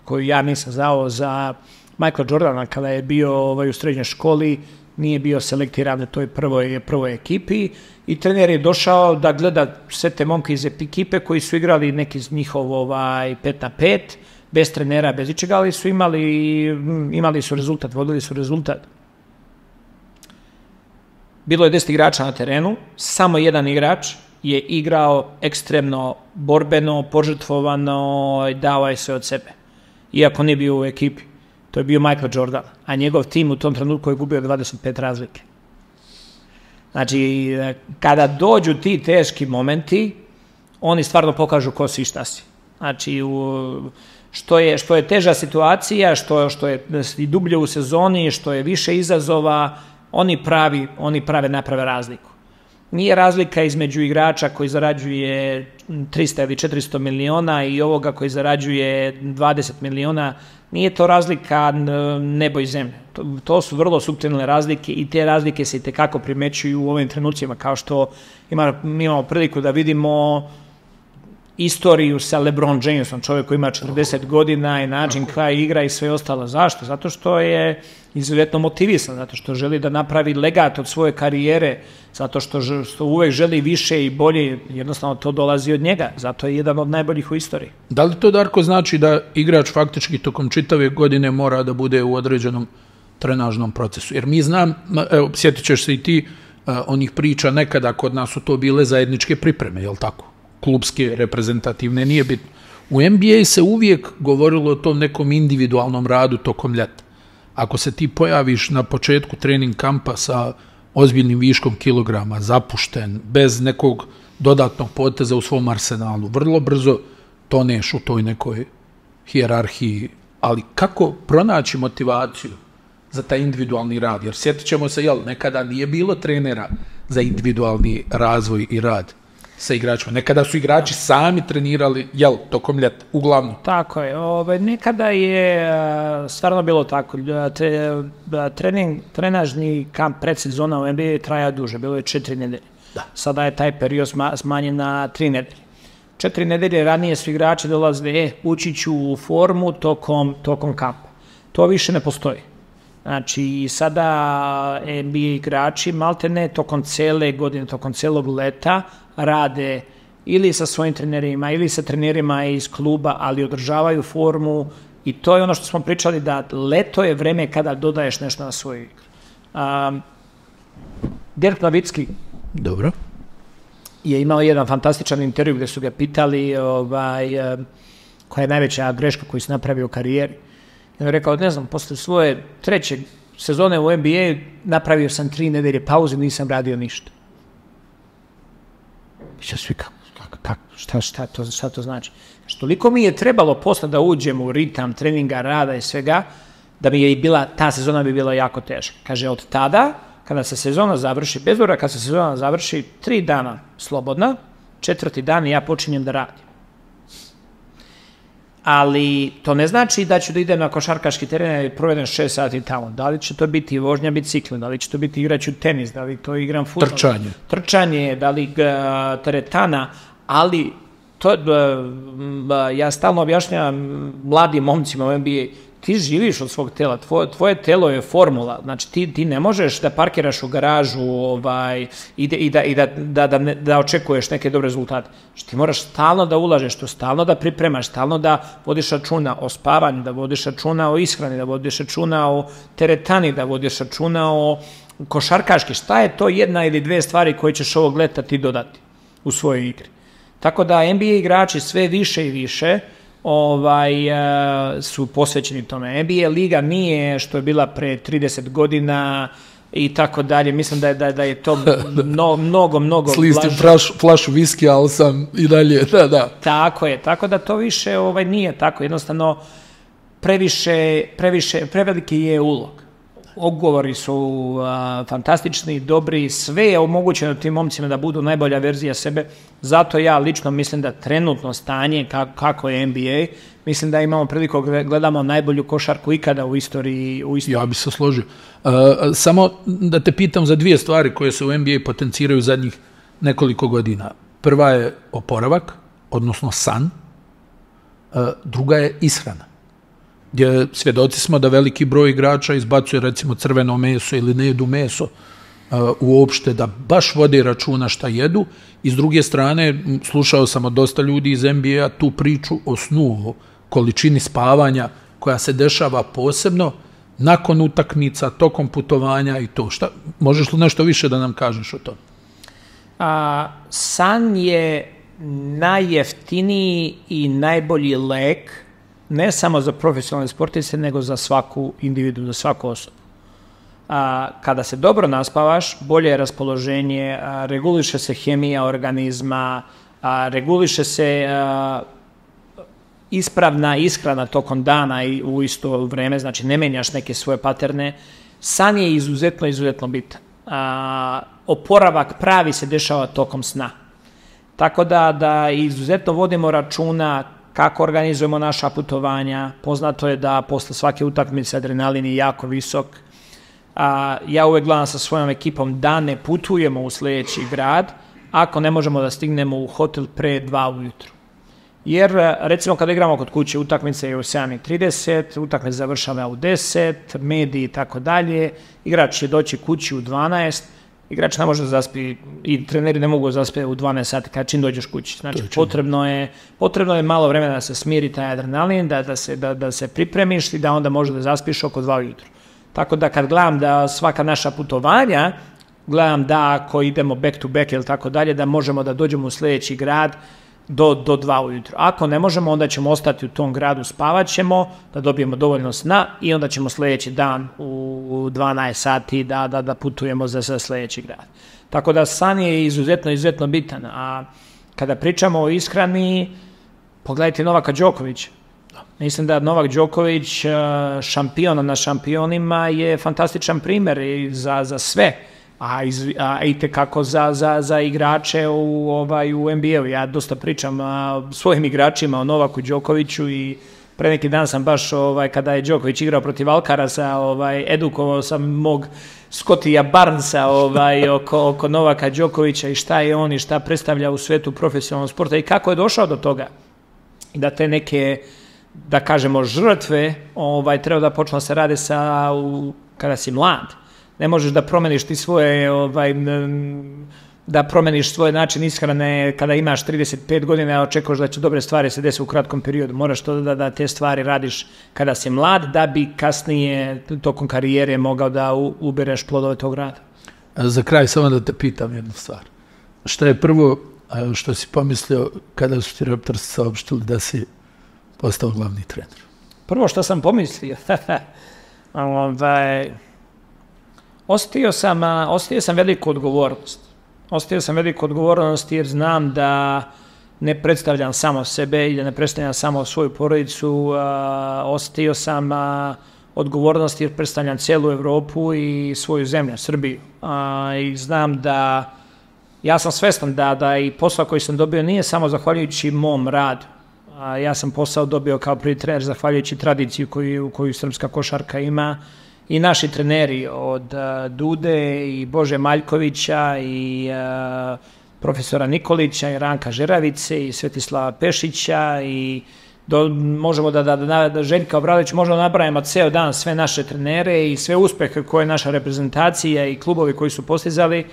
koju ja nisam znao za Michaela Jordana kada je bio u srednjoj školi, nije bio selektiran na toj prvoj ekipi i trener je došao da gleda sve te momke iz ekipe koji su igrali neki iz njihov 5-5, bez trenera, bez ičega, ali su imali su rezultat, vodili su rezultat. Bilo je 10 igrača na terenu, samo jedan igrač je igrao ekstremno borbeno, požrtvovano, dao je sve od sebe. Iako nije bio u ekipi. To je bio Michael Jordan, a njegov tim u tom trenutku je gubio 25 razlike. Znači, kada dođu ti teški momenti, oni stvarno pokažu ko si i šta si. Znači, što je teža situacija, što je i dublje u sezoni, što je više izazova, oni naprave razliku. Nije razlika između igrača koji zarađuje 300 ili 400 miliona i ovoga koji zarađuje 20 miliona, nije to razlika nebo i zemlje. To su vrlo suptilne razlike i te razlike se itekako primećuju u ovim trenucima, kao što imamo priliku da vidimo istoriju sa LeBron Jamesom, čovjek koji ima 40 godina i način koja igra i sve ostalo. Zašto? Zato što je izuzetno motivisan, zato što želi da napravi legat od svoje karijere, zato što uvek želi više i bolje, jednostavno to dolazi od njega, zato je jedan od najboljih u istoriji. Da li to, Darko, znači da igrač faktički tokom čitave godine mora da bude u određenom trenažnom procesu? Jer mi znam, evo, sjetit ćeš se i ti onih priča, nekada kod nas su to bile zajedničke pripreme, je li tako? Klubske, reprezentativne, nije bitno. U NBA se uvijek govorilo o tom nekom individualnom radu tokom ljeta. Ako se ti pojaviš na početku trening kampa sa ozbiljnim viškom kilograma, zapušten, bez nekog dodatnog poteza u svom arsenalu, vrlo brzo toneš u toj nekoj hijerarhiji. Ali kako pronaći motivaciju za taj individualni rad? Jer sjetit ćemo se, nekada nije bilo trenera za individualni razvoj i rad sa igračima. Nekada su igrači sami trenirali, tokom ljeta, uglavnom. Tako je. Nekada je stvarno bilo tako. Trenažni kamp predsezona u NBA traja duže, bilo je 4 nedelje. Sada je taj period smanjen na 3 nedelje. 4 nedelje ranije su igrači dolazili, ući ću u formu tokom kampa. To više ne postoji. Znači, sada NBA igrači maltene tokom cele godine, tokom celog leta rade ili sa svojim trenerima ili sa trenerima iz kluba, ali održavaju formu i to je ono što smo pričali, da leto je vreme kada dodaješ nešto na svoju igru. Dirk Nowitzki je imao jedan fantastičan intervju gdje su ga pitali koja je najveća greška koju si napravio u karijeri. On je rekao, ne znam, posle svoje 3. sezone u NBA napravio sam 3 nedelje pauze, nisam radio ništa. I svi šta to znači? Toliko mi je trebalo posle da uđem u ritam treninga, rada i svega, da mi je ta sezona bi bila jako teška. Kaže, od tada, kada se sezona završi, bez obzira kada se sezona završi, 3 dana slobodna, 4. dan ja počinjem da radim. Ali to ne znači da ću da idem na košarkaški teren i provedem 6 sati tamo. Da li će to biti vožnja biciklom, da li će to biti igraću tenis, da li to igram fudbal. Trčanje, da li teretana, ali ja stalno objašnjavam mladim momcima u NBA, ti živiš od svog tela, tvoje telo je formula, znači ti ne možeš da parkiraš u garažu i da očekuješ neke dobre rezultate. Ti moraš stalno da ulažeš, stalno da pripremaš, stalno da vodiš računa o spavanju, da vodiš računa o ishrani, da vodiš računa o teretani, da vodiš računa o košarkaški, šta je to jedna ili dve stvari koje ćeš ovog leta ti dodati u svojoj igri. Tako da NBA igrači sve više i više su posvećeni tome. NBA liga nije što je bila pre 30 godina i tako dalje. Mislim da je to mnogo Slistim flašu viski, ali sam i dalje, da. Tako je, tako da to više nije tako. Jednostavno, preveliki je ulog. Odgovori su fantastični, dobri, sve je omogućeno tim momcima da budu najbolja verzija sebe. Zato ja lično mislim da trenutno stanje kako je NBA, mislim da imamo priliku gledamo najbolju košarku ikada u istoriji. Ja bi se složio. Samo da te pitam za dvije stvari koje se u NBA potenciraju zadnjih nekoliko godina. Prva je oporavak, odnosno san. Druga je ishrana. Gdje svjedoci smo da veliki broj igrača izbacuje recimo crveno meso ili ne jedu meso uopšte, da baš vode računa šta jedu. I s druge strane, slušao sam od dosta ljudi iz NBA tu priču o snu, o količini spavanja koja se dešava posebno nakon utakmica, tokom putovanja i to. Možeš li nešto više da nam kažeš o tome? San je najjeftiniji i najbolji lek ne samo za profesionalne sportiste, nego za svaku individu, za svaku osobu. Kada se dobro naspavaš, bolje je raspoloženje, reguliše se hemija organizma, reguliše se ispravna ishrana tokom dana i u isto vreme, znači ne menjaš neke svoje paterne. San je izuzetno bitan. Oporavak pravi se dešava tokom sna. Tako da izuzetno vodimo računa kako organizujemo naša putovanja. Poznato je da posle svake utakmice adrenalin je jako visok. Ja uvek gledam sa svojom ekipom da ne putujemo u sljedeći grad ako ne možemo da stignemo u hotel pre 2 ujutru. Jer recimo kada igramo kod kuće, utakmice je u 7:30, utakmice završava u 10, mediji i tako dalje, igrač će doći kući u 12, igrač ne može da zaspi i treneri ne mogu da zaspe u 12 sati kada čim dođeš kući. Znači potrebno je malo vremena da se smiri taj adrenalin, da se pripremiš i da onda može da zaspiš oko 2 ujutru. Tako da kad gledam da svaka naša putovanja, gledam da ako idemo back to back ili tako dalje, da možemo da dođemo u sljedeći grad do 2 ujutru. Ako ne možemo, onda ćemo ostati u tom gradu, spavat ćemo, da dobijemo dovoljno sna i onda ćemo sljedeći dan u 12 sati da putujemo za sljedeći grad. Tako da san je izuzetno bitan. A kada pričamo o ishrani, pogledajte Novaka Đokovića. Mislim da Novak Đoković, šampion na šampionima, je fantastičan primjer za sve. A itekako za igrače u NBA-u. Ja dosta pričam svojim igračima o Novaku Đokoviću i pre neki dan sam baš, kada je Đoković igrao protiv Alcarasa, edukovao sam mog Scottija Barnesa oko Novaka Đokovića i šta je on i šta predstavlja u svetu profesionalnog sporta i kako je došao do toga. Da te neke, da kažemo, žrtve treba da počnu da se rade kada si mlad. Ne možeš da promeniš ti svoj način ishrane kada imaš 35 godina, a očekuješ da će dobre stvari se desiti u kratkom periodu. Moraš to da te stvari radiš kada si mlad, da bi kasnije tokom karijere mogao da ubereš plodove tog rada. Za kraj samo da te pitam jednu stvar. Šta je prvo što si pomislio kada su ti Raptorsi saopštili da si postao glavni trener? Prvo što sam pomislio, osjetio sam veliku odgovornost. Osjetio sam veliku odgovornost jer znam da ne predstavljam samo sebe i da ne predstavljam samo svoju porodicu. Osjetio sam odgovornost jer predstavljam cijelu Evropu i svoju zemlju, Srbiju. I znam da, ja sam svestan da i posao koji sam dobio nije samo zahvaljujući mom radu. Ja sam posao dobio kao prvi trener zahvaljujući tradiciju koju srpska košarka ima. I naši treneri od Dude i Bože Maljkovića i profesora Nikolića i Ranka Žeravice i Svetislava Pešića i možemo da Željka Obradović, možemo nabrajamo ceo dan sve naše trenere i sve uspehe koje je naša reprezentacija i klubovi koji su postizali,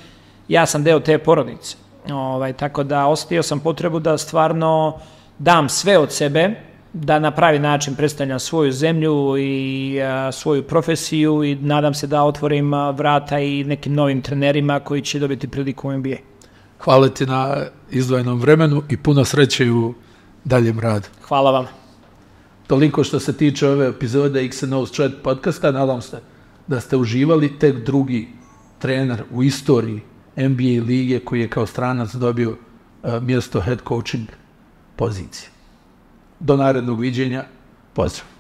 ja sam deo te porodice. Tako da osjetio sam potrebu da stvarno dam sve od sebe da na pravi način predstavljam svoju zemlju i svoju profesiju i nadam se da otvorim vrata i nekim novim trenerima koji će dobiti priliku u NBA. Hvala ti na izdvojenom vremenu i puno sreće u daljem radu. Hvala vam. Toliko što se tiče ove epizode X&O's Chat podcasta, nadam se da ste uživali. Tek drugi trener u istoriji NBA lige koji je kao stranac dobio mjesto head coaching pozicije. Do narednog viđenja, pozdrav.